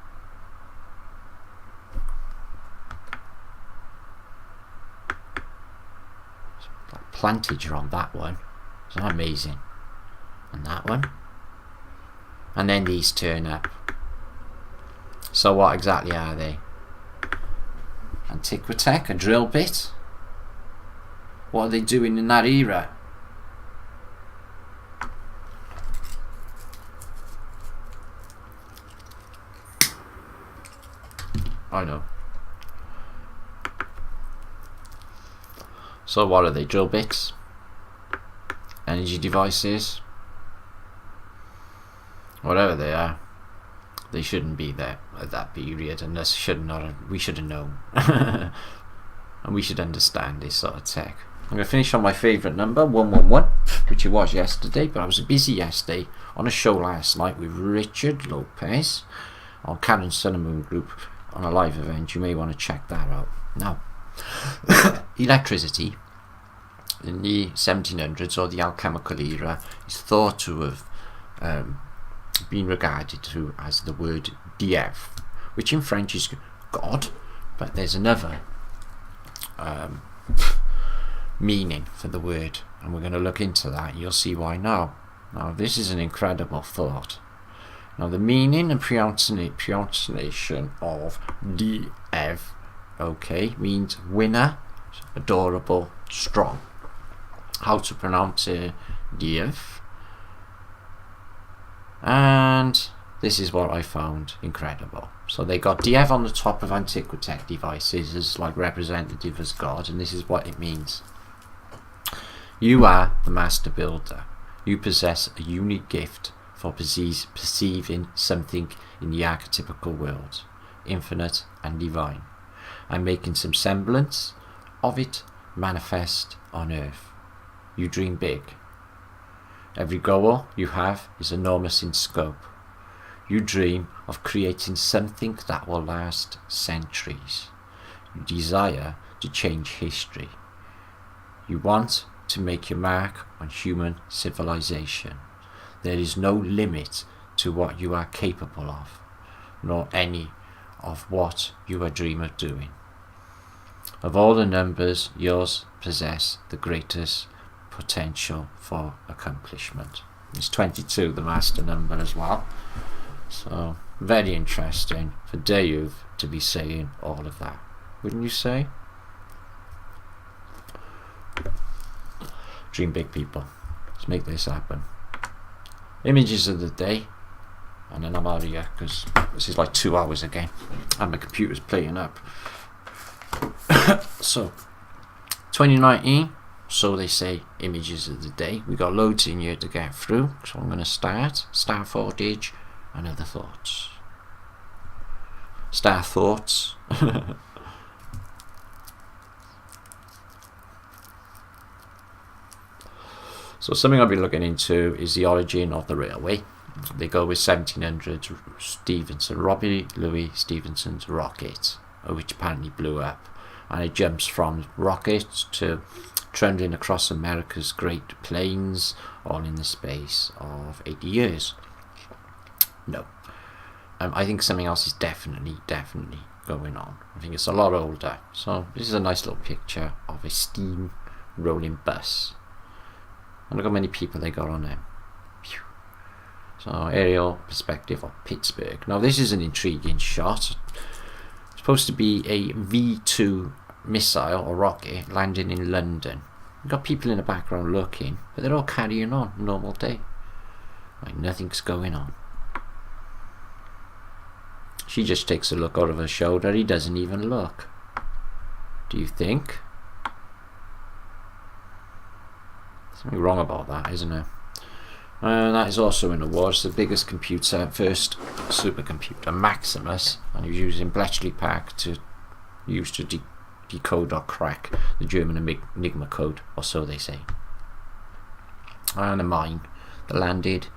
Plantage on that one, it's amazing. And that one, and then these turn up. So what exactly are they? Antiquitech, a drill bit? What are they doing in that era? I know. So what are they? Drill bits? Energy devices? Whatever they are, they shouldn't be there at that period, and we should have known. And we should understand this sort of tech. I'm going to finish on my favourite number, 111, which it was yesterday, but I was busy yesterday on a show last night with Richard Lopez on Canon Sun and Moon Group on a live event. You may want to check that out. Now, electricity in the 1700s, or the alchemical era, is thought to have been regarded to as the word Dieu, which in French is God, but there's another meaning for the word, and we're going to look into that. You'll see why now. Now, this is an incredible thought. Now, the meaning and pronunciation of Dieu, okay, means winner, adorable, strong. How to pronounce Dieu? And this is what I found incredible. So they got Dieu on the top of Antiquitech devices as like representative as God, and this is what it means. You are the master builder. You possess a unique gift for perceiving something in the archetypical world, infinite and divine, and making some semblance of it manifest on earth. You dream big. Every goal you have is enormous in scope. You dream of creating something that will last centuries. You desire to change history. You want to make your mark on human civilization. There is no limit to what you are capable of, nor any of what you dream of doing. Of all the numbers, yours possess the greatest potential for accomplishment. It's 22, the master number as well. So very interesting for Dave to be saying all of that, wouldn't you say? Dream big, people. Let's make this happen. Images of the day, and then I'm out of here because this is like 2 hours again and my computer's playing up. So 2019, so they say, images of the day. We got loads in here to get through, so I'm going to start star footage and other thoughts. Star thoughts. So something I've been looking into is the origin of the railway. They go with 1700 Stephenson, Robbie Louis Stevenson's rocket, which apparently blew up, and it jumps from rocket to trundling across America's Great Plains, all in the space of 80 years. No, I think something else is definitely going on. I think it's a lot older. So this is a nice little picture of a steam rolling bus. And look how many people they got on there. Phew. So aerial perspective of Pittsburgh. Now this is an intriguing shot. It's supposed to be a V2 missile or rocket landing in London. You've got people in the background looking, but they're all carrying on, normal day. Like nothing's going on. She just takes a look out of her shoulder. He doesn't even look. Do you think? Something wrong about that, isn't there? That is also in the war. It's the biggest computer, first supercomputer, Maximus, and he was using Bletchley Park to use to decode or crack the German Enigma code, or so they say. And a mine that landed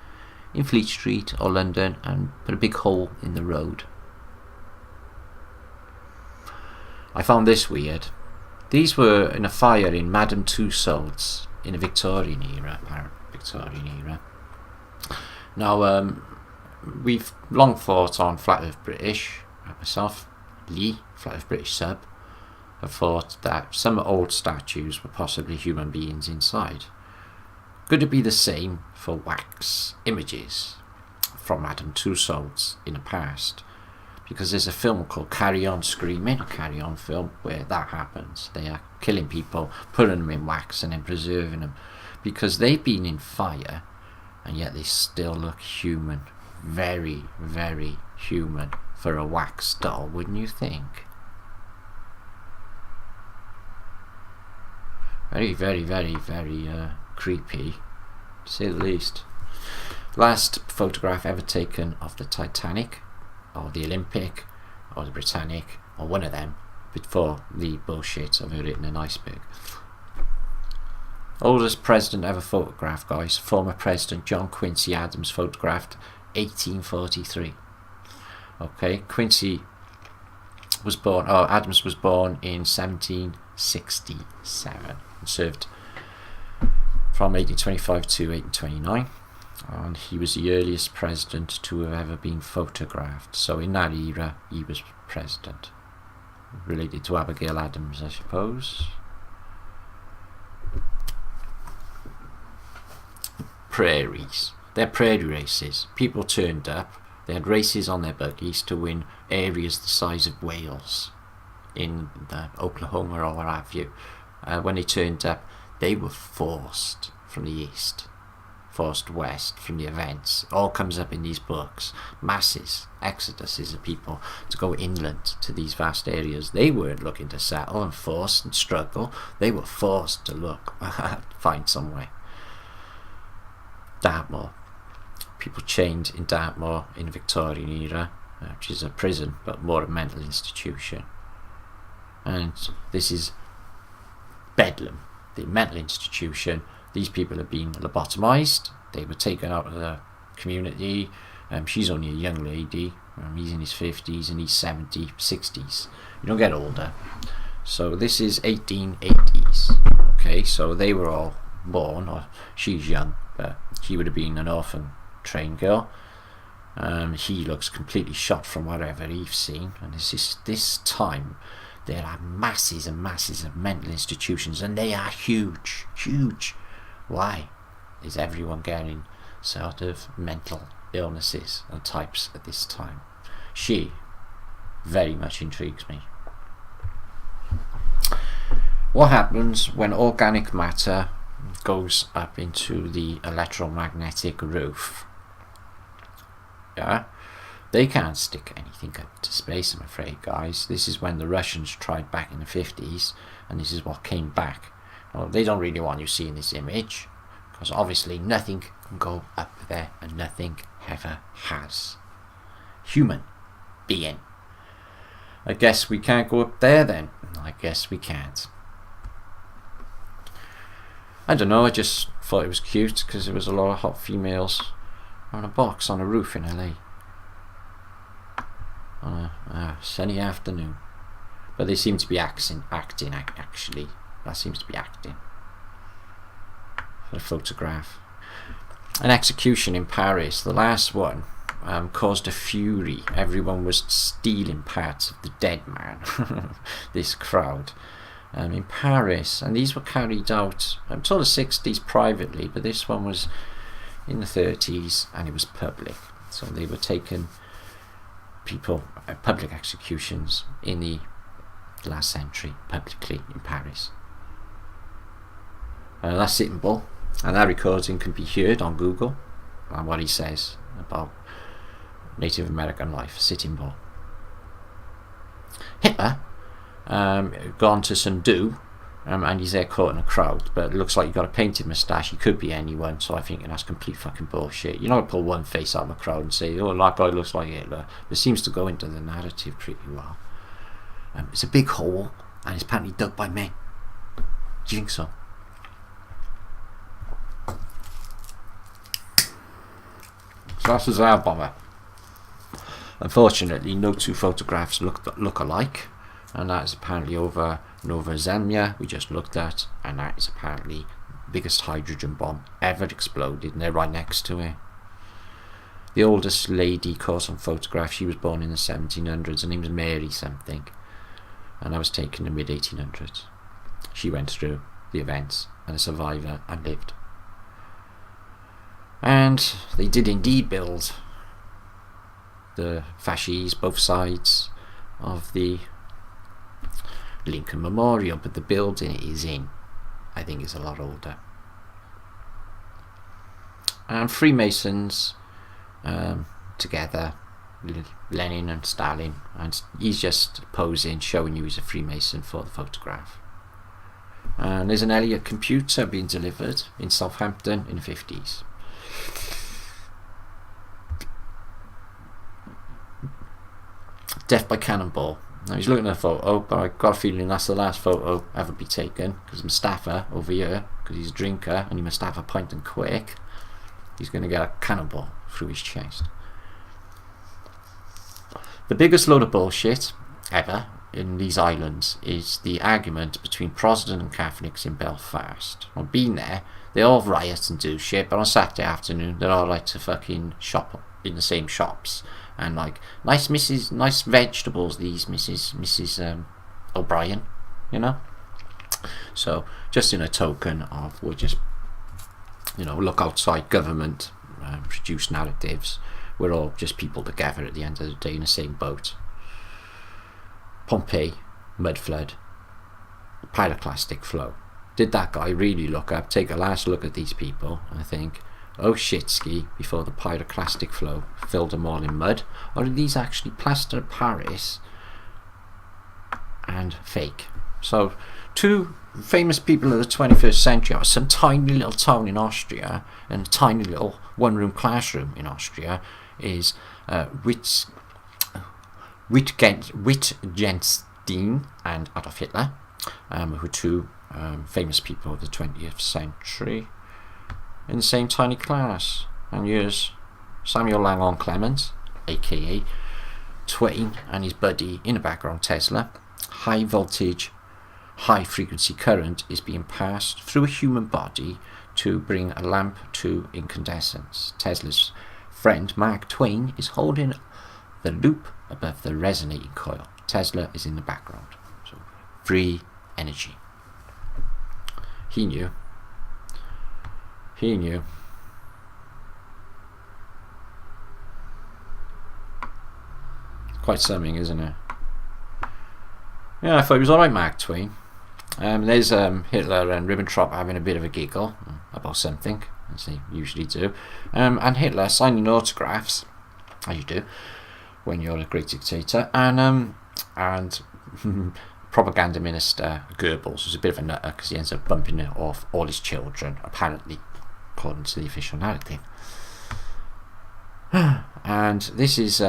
in Fleet Street or London and put a big hole in the road. I found this weird. These were in a fire in Madame Tussauds in the Victorian era, Now, we've long thought on Flat Earth British, myself, Lee, Flat Earth British sub, have thought that some old statues were possibly human beings inside. Could it be the same for wax images from Madame Tussauds in the past? Because there's a film called Carry On Screaming, a Carry On film, where that happens. They are killing people, putting them in wax and then preserving them. Because they've been in fire, and yet they still look human. Very, very human for a wax doll, wouldn't you think? Very, very, very, very creepy, to say the least. Last photograph ever taken of the Titanic, or the Olympic, or the Britannic, or one of them, before the bullshit of it in an iceberg. Oldest president ever photographed, guys. Former President John Quincy Adams photographed 1843. Okay, Adams was born in 1767 and served from 1825 to 1829. And he was the earliest president to have ever been photographed. So in that era, he was president. Related to Abigail Adams, I suppose. Prairies. They're prairie races. People turned up. They had races on their buggies to win areas the size of Wales in Oklahoma or what have you. When they turned up, they were forced from the east, forced west from the events. All comes up in these books. Masses, exoduses of people to go inland to these vast areas. They weren't looking to settle and force and struggle. They were forced to look, find somewhere. Dartmoor. People chained in Dartmoor in the Victorian era, which is a prison but more a mental institution. And this is Bedlam, the mental institution. These people have been lobotomized. They were taken out of the community. She's only a young lady. He's in his 50s and he's 70, 60s. You don't get older. So this is 1880s. Okay, so they were all born, or she's young, but she would have been an orphan train girl. He looks completely shot from whatever he's seen. And this time, there are masses and masses of mental institutions, and they are huge, huge. Why is everyone getting sort of mental illnesses and types at this time? She very much intrigues me. What happens when organic matter goes up into the electromagnetic roof? Yeah, they can't stick anything up to space, I'm afraid, guys. This is when the Russians tried back in the 50s, and this is what came back. Well, they don't really want you seeing this image, because obviously nothing can go up there, and nothing ever has. Human being. I guess we can't go up there then. I guess we can't. I don't know, I just thought it was cute because there was a lot of hot females on a box on a roof in LA on a sunny afternoon. But they seem to be acting actually. That seems to be acting for a photograph. An execution in Paris, the last one, caused a fury. Everyone was stealing parts of the dead man. This crowd. In Paris, and these were carried out, I'm told the 60s privately, but this one was in the 30s and it was public. So they were taking people, public executions in the last century, publicly in Paris. That's Sitting Bull, and that recording can be heard on Google, and what he says about Native American life. Sitting Bull. Hitler gone to some do, and he's there caught in a crowd, but it looks like you've got a painted moustache. He could be anyone, so I think that's complete fucking bullshit. You're not gonna pull one face out of a crowd and say, oh, that guy looks like Hitler. It seems to go into the narrative pretty well. It's a big hole, and it's apparently dug by men. Do you think so? So that's a Tsar bomber. Unfortunately, no two photographs look alike. And that is apparently over Nova Zemlya, we just looked at, and that is apparently the biggest hydrogen bomb ever exploded, and they're right next to it. The oldest lady caught on photograph, she was born in the 1700s, her name was Mary something, and that was taken in the mid-1800s. She went through the events, and a survivor, and lived. And they did indeed build the fasces, both sides of the Lincoln Memorial, but the building it is in, I think, is a lot older. And Freemasons together, Lenin and Stalin, and he's just posing, showing you he's a Freemason for the photograph. And there's an Elliott computer being delivered in Southampton in the 50s. Death by cannonball. Now he's looking at a photo, but I got a feeling that's the last photo ever be taken, because Mustafa over here, because he's a drinker and he must have a pint and quick, he's going to get a cannonball through his chest. The biggest load of bullshit ever in these islands is the argument between Protestant and Catholics in Belfast. I've been there, they all riot and do shit, but on Saturday afternoon they all like to fucking shop in the same shops. And like, nice vegetables, these Mrs. O'Brien, you know. So just in a token of, we'll just, you know, look outside government, produce narratives. We're all just people together at the end of the day in the same boat. Pompeii, mud flood, pyroclastic flow. Did that guy really look up, take a last look at these people and think, oh shit ski, before the pyroclastic flow filled them all in mud? Or are these actually plaster of Paris and fake? So two famous people of the 21st century are some tiny little town in Austria, and a tiny little one-room classroom in Austria is Wittgenstein and Adolf Hitler, who are two famous people of the 20th century in the same tiny class. And here's Samuel Langhorne Clemens, aka Twain, and his buddy in the background, Tesla. High voltage, high frequency current is being passed through a human body to bring a lamp to incandescence. Tesla's friend Mark Twain is holding the loop above the resonating coil. Tesla is in the background. So free energy. He knew. He knew. Quite something, isn't it? Yeah, I thought it was alright, Mark Twain. There's Hitler and Ribbentrop having a bit of a giggle about something, as they usually do. And Hitler signing autographs, as you do when you're a great dictator. And propaganda minister Goebbels was a bit of a nutter because he ends up bumping it off all his children, apparently, according to the official narrative. And this is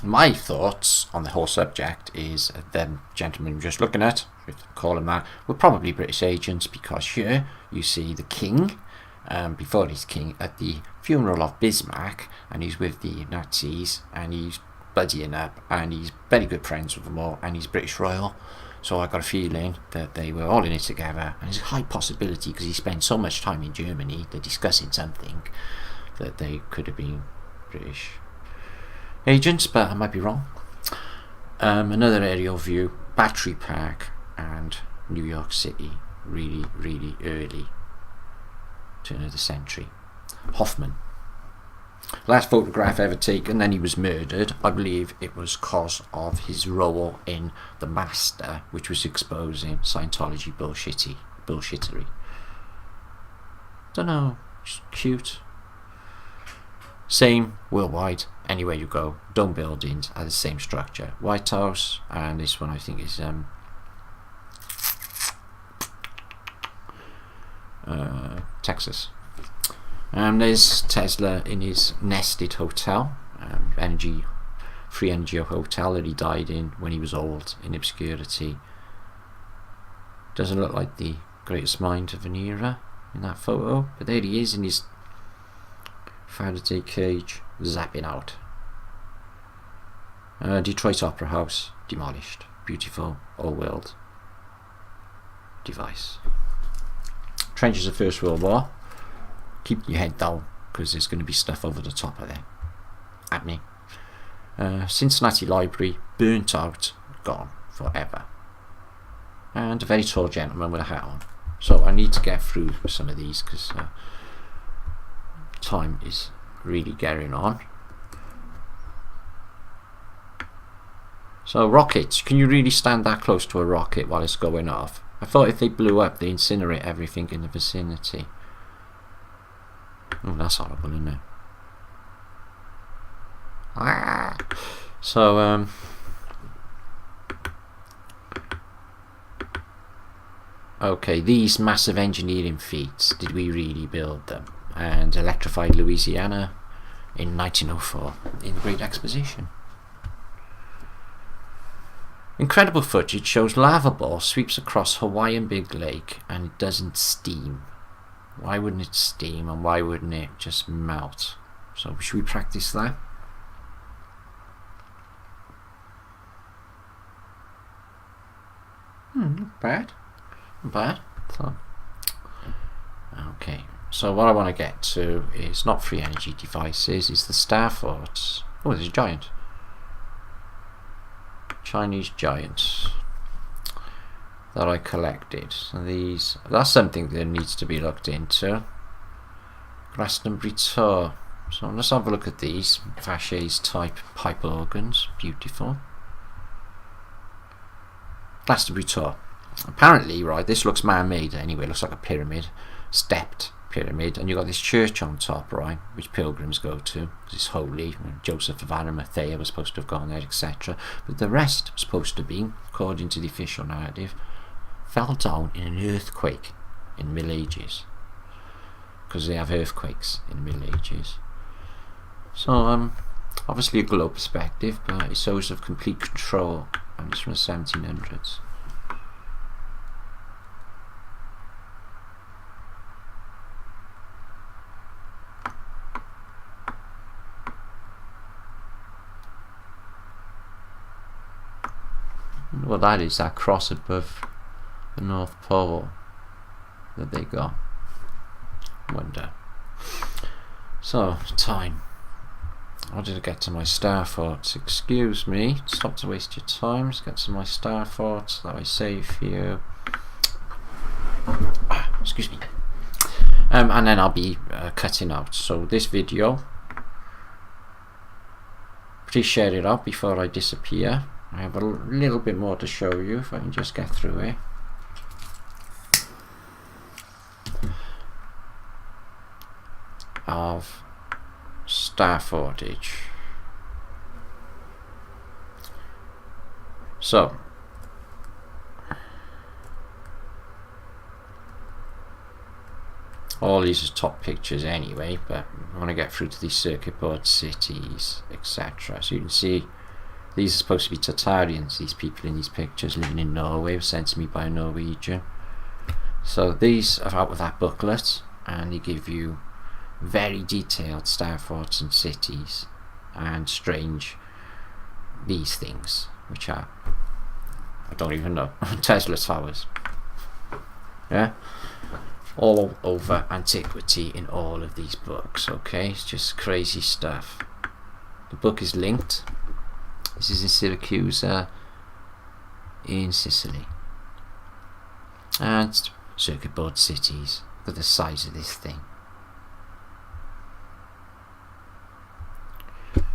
my thoughts on the whole subject is them gentlemen just looking at, call them that, were probably British agents, because here you see the king, before he's king, at the funeral of Bismarck, and he's with the Nazis, and he's buddying up, and he's very good friends with them all, and he's British royal. So I got a feeling that they were all in it together, and it's a high possibility because he spent so much time in Germany, they're discussing something, that they could have been British agents, but I might be wrong. Another aerial view, Battery Park and New York City, really, really early turn of the century. Hoffman. Last photograph ever taken, then he was murdered. I believe it was cause of his role in The Master, which was exposing Scientology bullshittery. Don't know, just cute. Same worldwide, anywhere you go, dome buildings are the same structure. White House, and this one I think is Texas. There's Tesla in his nested hotel, free energy hotel that he died in when he was old, in obscurity. Doesn't look like the greatest mind of an era in that photo, but there he is in his Faraday cage, zapping out. Detroit Opera House, demolished. Beautiful, old-world device. Trenches of First World War. Keep your head down, because there's going to be stuff over the top of there happening. Cincinnati Library, burnt out, gone forever. And a very tall gentleman with a hat on. So I need to get through some of these, because time is really getting on. So rockets, can you really stand that close to a rocket while it's going off? I thought if they blew up, they incinerate everything in the vicinity. Oh, that's horrible, isn't it? Ah. So okay, these massive engineering feats, did we really build them? And electrified Louisiana in 1904 in the Great Exposition. Incredible footage shows lava ball sweeps across Hawaiian Big Lake and it doesn't steam. Why wouldn't it steam, and why wouldn't it just melt? So should we practice that? Not bad. Not bad. So, okay. So what I want to get to is not free energy devices, it's the star forts. Oh, there's a giant. Chinese giants that I collected. So these, that's something that needs to be looked into. Glastonbury Tor. So let's have a look at these. Faches type pipe organs. Beautiful. Glastonbury Tor. Apparently, right, this looks man-made anyway. It looks like a pyramid. Stepped pyramid, and you've got this church on top, right, which pilgrims go to because it's holy. Joseph of Arimathea was supposed to have gone there, etc. But the rest was supposed to be, according to the official narrative, fell down in an earthquake in the Middle Ages, because they have earthquakes in the Middle Ages. So obviously a globe perspective, but it shows of complete control, and it's from the 1700s. Well, that is that cross above the North Pole that they got. Wonder. So, time. How did I get to my star thoughts? Excuse me, stop to waste your time. Let's get to my star thoughts that I save for you. Excuse me. And then I'll be cutting out. So this video, please share it out before I disappear. I have a little bit more to show you if I can just get through it. Of star footage. So all these are top pictures anyway, but I want to get through to these circuit board cities, etc. So you can see these are supposed to be Tatarians, these people in these pictures living in Norway, were sent to me by a Norwegian. So these are out of that booklet, and they give you very detailed star forts and cities, and strange these things, which are, I don't even know, Tesla towers. Yeah, all over antiquity in all of these books. Okay, it's just crazy stuff. The book is linked. This is in Syracuse in Sicily, and circuit board cities. Look at the size of this thing.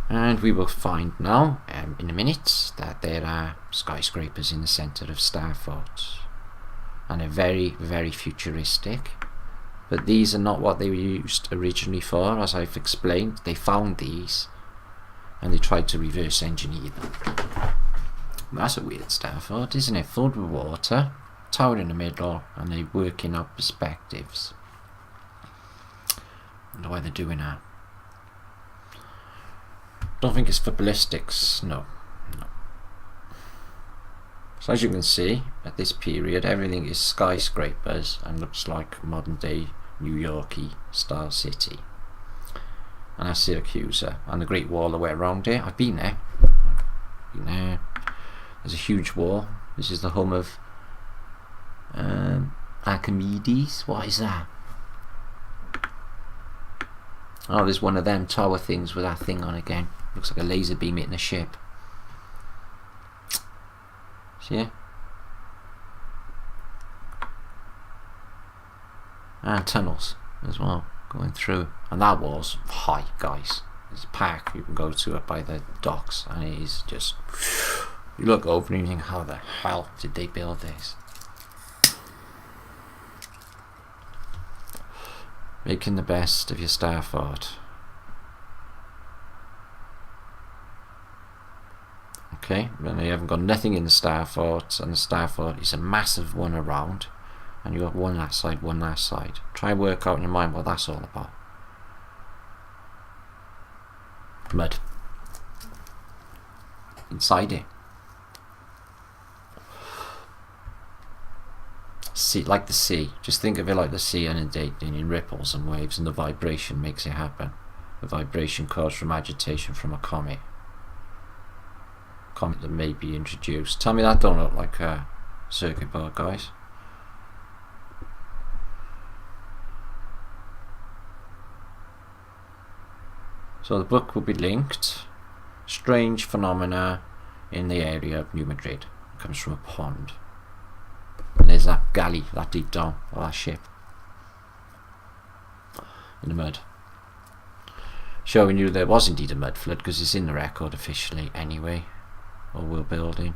And we will find now, in a minute, that there are skyscrapers in the centre of star forts, and they're very, very futuristic. But these are not what they were used originally for, as I've explained. They found these, and they tried to reverse engineer them. That's a weird star fort, isn't it? Filled with water, tower in the middle, and they're working out perspectives. I wonder why they're doing that. Don't think it's for ballistics, no. So as you can see, at this period, everything is skyscrapers and looks like modern day New Yorky style city. And that's Syracuse, and the Great Wall that went around it. I've been there. There's a huge wall. This is the home of Archimedes. What is that? Oh, there's one of them tower things with that thing on again. Looks like a laser beam hitting a ship. See? And tunnels as well going through. And that wall's high, guys. There's a park you can go to up by the docks, and it is just, you look over and you think, how the hell did they build this? Making the best of your star fort. Okay, and you haven't got nothing in the star fort, and the star fort is a massive one around, and you have one that side, one that side. Try and work out in your mind what that's all about. Mud inside it. Sea, like the sea. Just think of it like the sea inundating in ripples and waves, and the vibration makes it happen. The vibration caused from agitation from a comet. Comet that may be introduced. Tell me that don't look like a circuit board, guys. So the book will be linked. Strange phenomena in the area of New Madrid. It comes from a pond. And there's that galley, that deep down, or that ship in the mud, showing you there was indeed a mud flood, because it's in the record officially anyway, or we're building.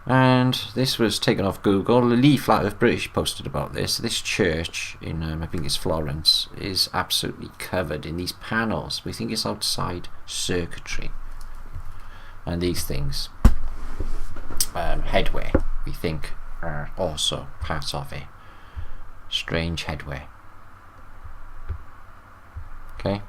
And this was taken off Google. Lee Flat Earth British posted about this. This church in I think it's Florence is absolutely covered in these panels. We think it's outside circuitry, and these things, headway, we think are also part of it. Strange headway. Okay,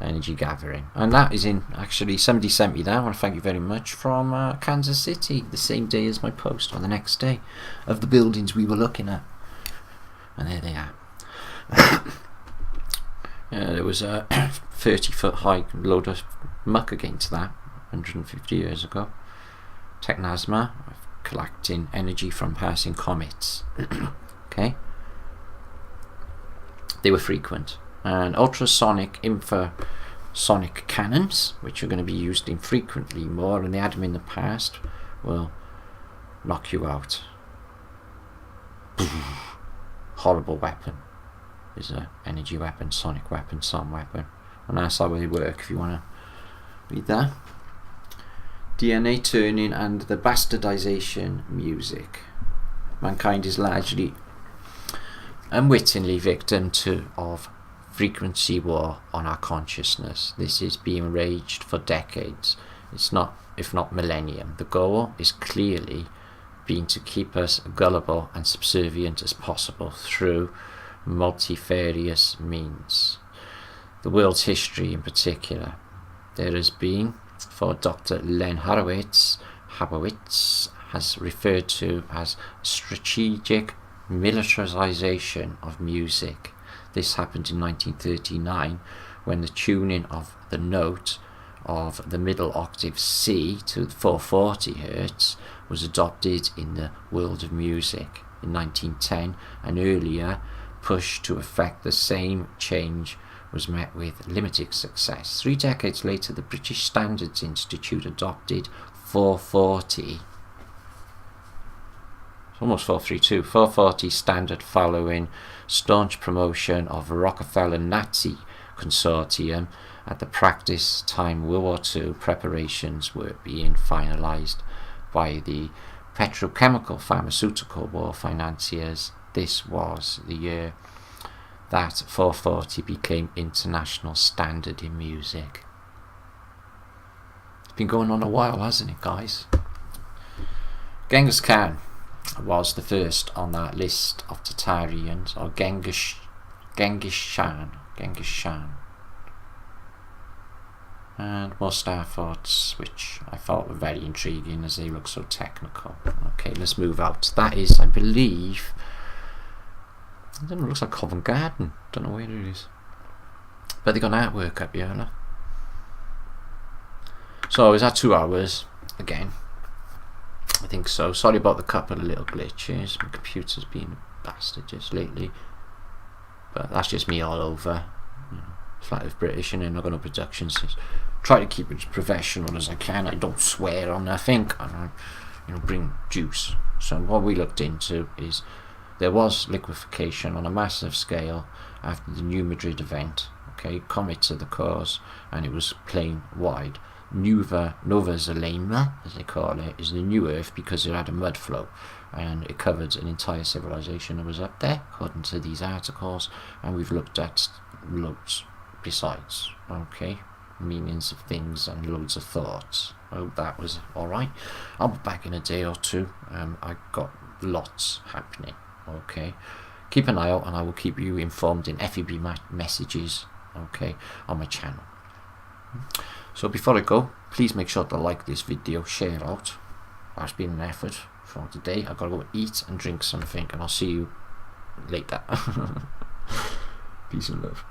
energy gathering, and that is in, actually somebody sent me that, I want to thank you very much, from Kansas City, the same day as my post, or the next day, of the buildings we were looking at, and there they are. Yeah, there was a 30-foot high load of muck against that 150 years ago. Technasma, collecting energy from passing comets. Okay, they were frequent. and ultrasonic infrasonic cannons, which are going to be used infrequently more, and they had them in the past, will knock you out. Horrible weapon. Is an energy weapon, sonic weapon, sound weapon, and that's how they work if you want to read that. DNA turning and the bastardization music. Mankind is largely unwittingly victim of frequency war on our consciousness. This is being raged for decades. It's not, if not millennium. The goal is clearly been to keep us gullible and subservient as possible through multifarious means. The world's history in particular. There has been, for Dr. Len Horowitz has referred to as strategic militarization of music. This happened in 1939 when the tuning of the note of the middle octave C to 440 Hz was adopted in the world of music. In 1910, an earlier push to effect the same change was met with limited success. 3 decades later, the British Standards Institute adopted 440. It's almost 432. 440 standard following staunch promotion of Rockefeller Nazi Consortium. At the practice time World War II, preparations were being finalized by the petrochemical pharmaceutical war financiers. This was the year that 440 became international standard in music. It's been going on a while, hasn't it, guys? Genghis Khan was the first on that list of Tatarians, or Genghis Khan. And more star forts, which I thought were very intriguing as they look so technical. Okay, let's move out. That is, I believe, I don't know, it looks like Covent Garden. Don't know where it is. But they got an artwork up here, no? So is that 2 hours? Again, I think so. Sorry about the couple of little glitches. My computer's been a bastard just lately. But that's just me all over. You know, flat of British and then I've got no productions. Try to keep it as professional as I can. I don't swear on nothing. And I bring juice. So what we looked into is there was liquefaction on a massive scale after the New Madrid event. Okay, comet to the cause, and it was plain wide. Nova Zelima, as they call it, is the new Earth because it had a mud flow, and it covered an entire civilization that was up there, according to these articles. And we've looked at loads besides. Okay, meanings of things and loads of thoughts. I hope that was alright. I'll be back in a day or two. I got lots happening. Okay, keep an eye out and I will keep you informed in FEB messages, okay, on my channel. So before I go, please make sure to like this video, share out. That's been an effort for today. I've got to go eat and drink something, and I'll see you later. Peace and love.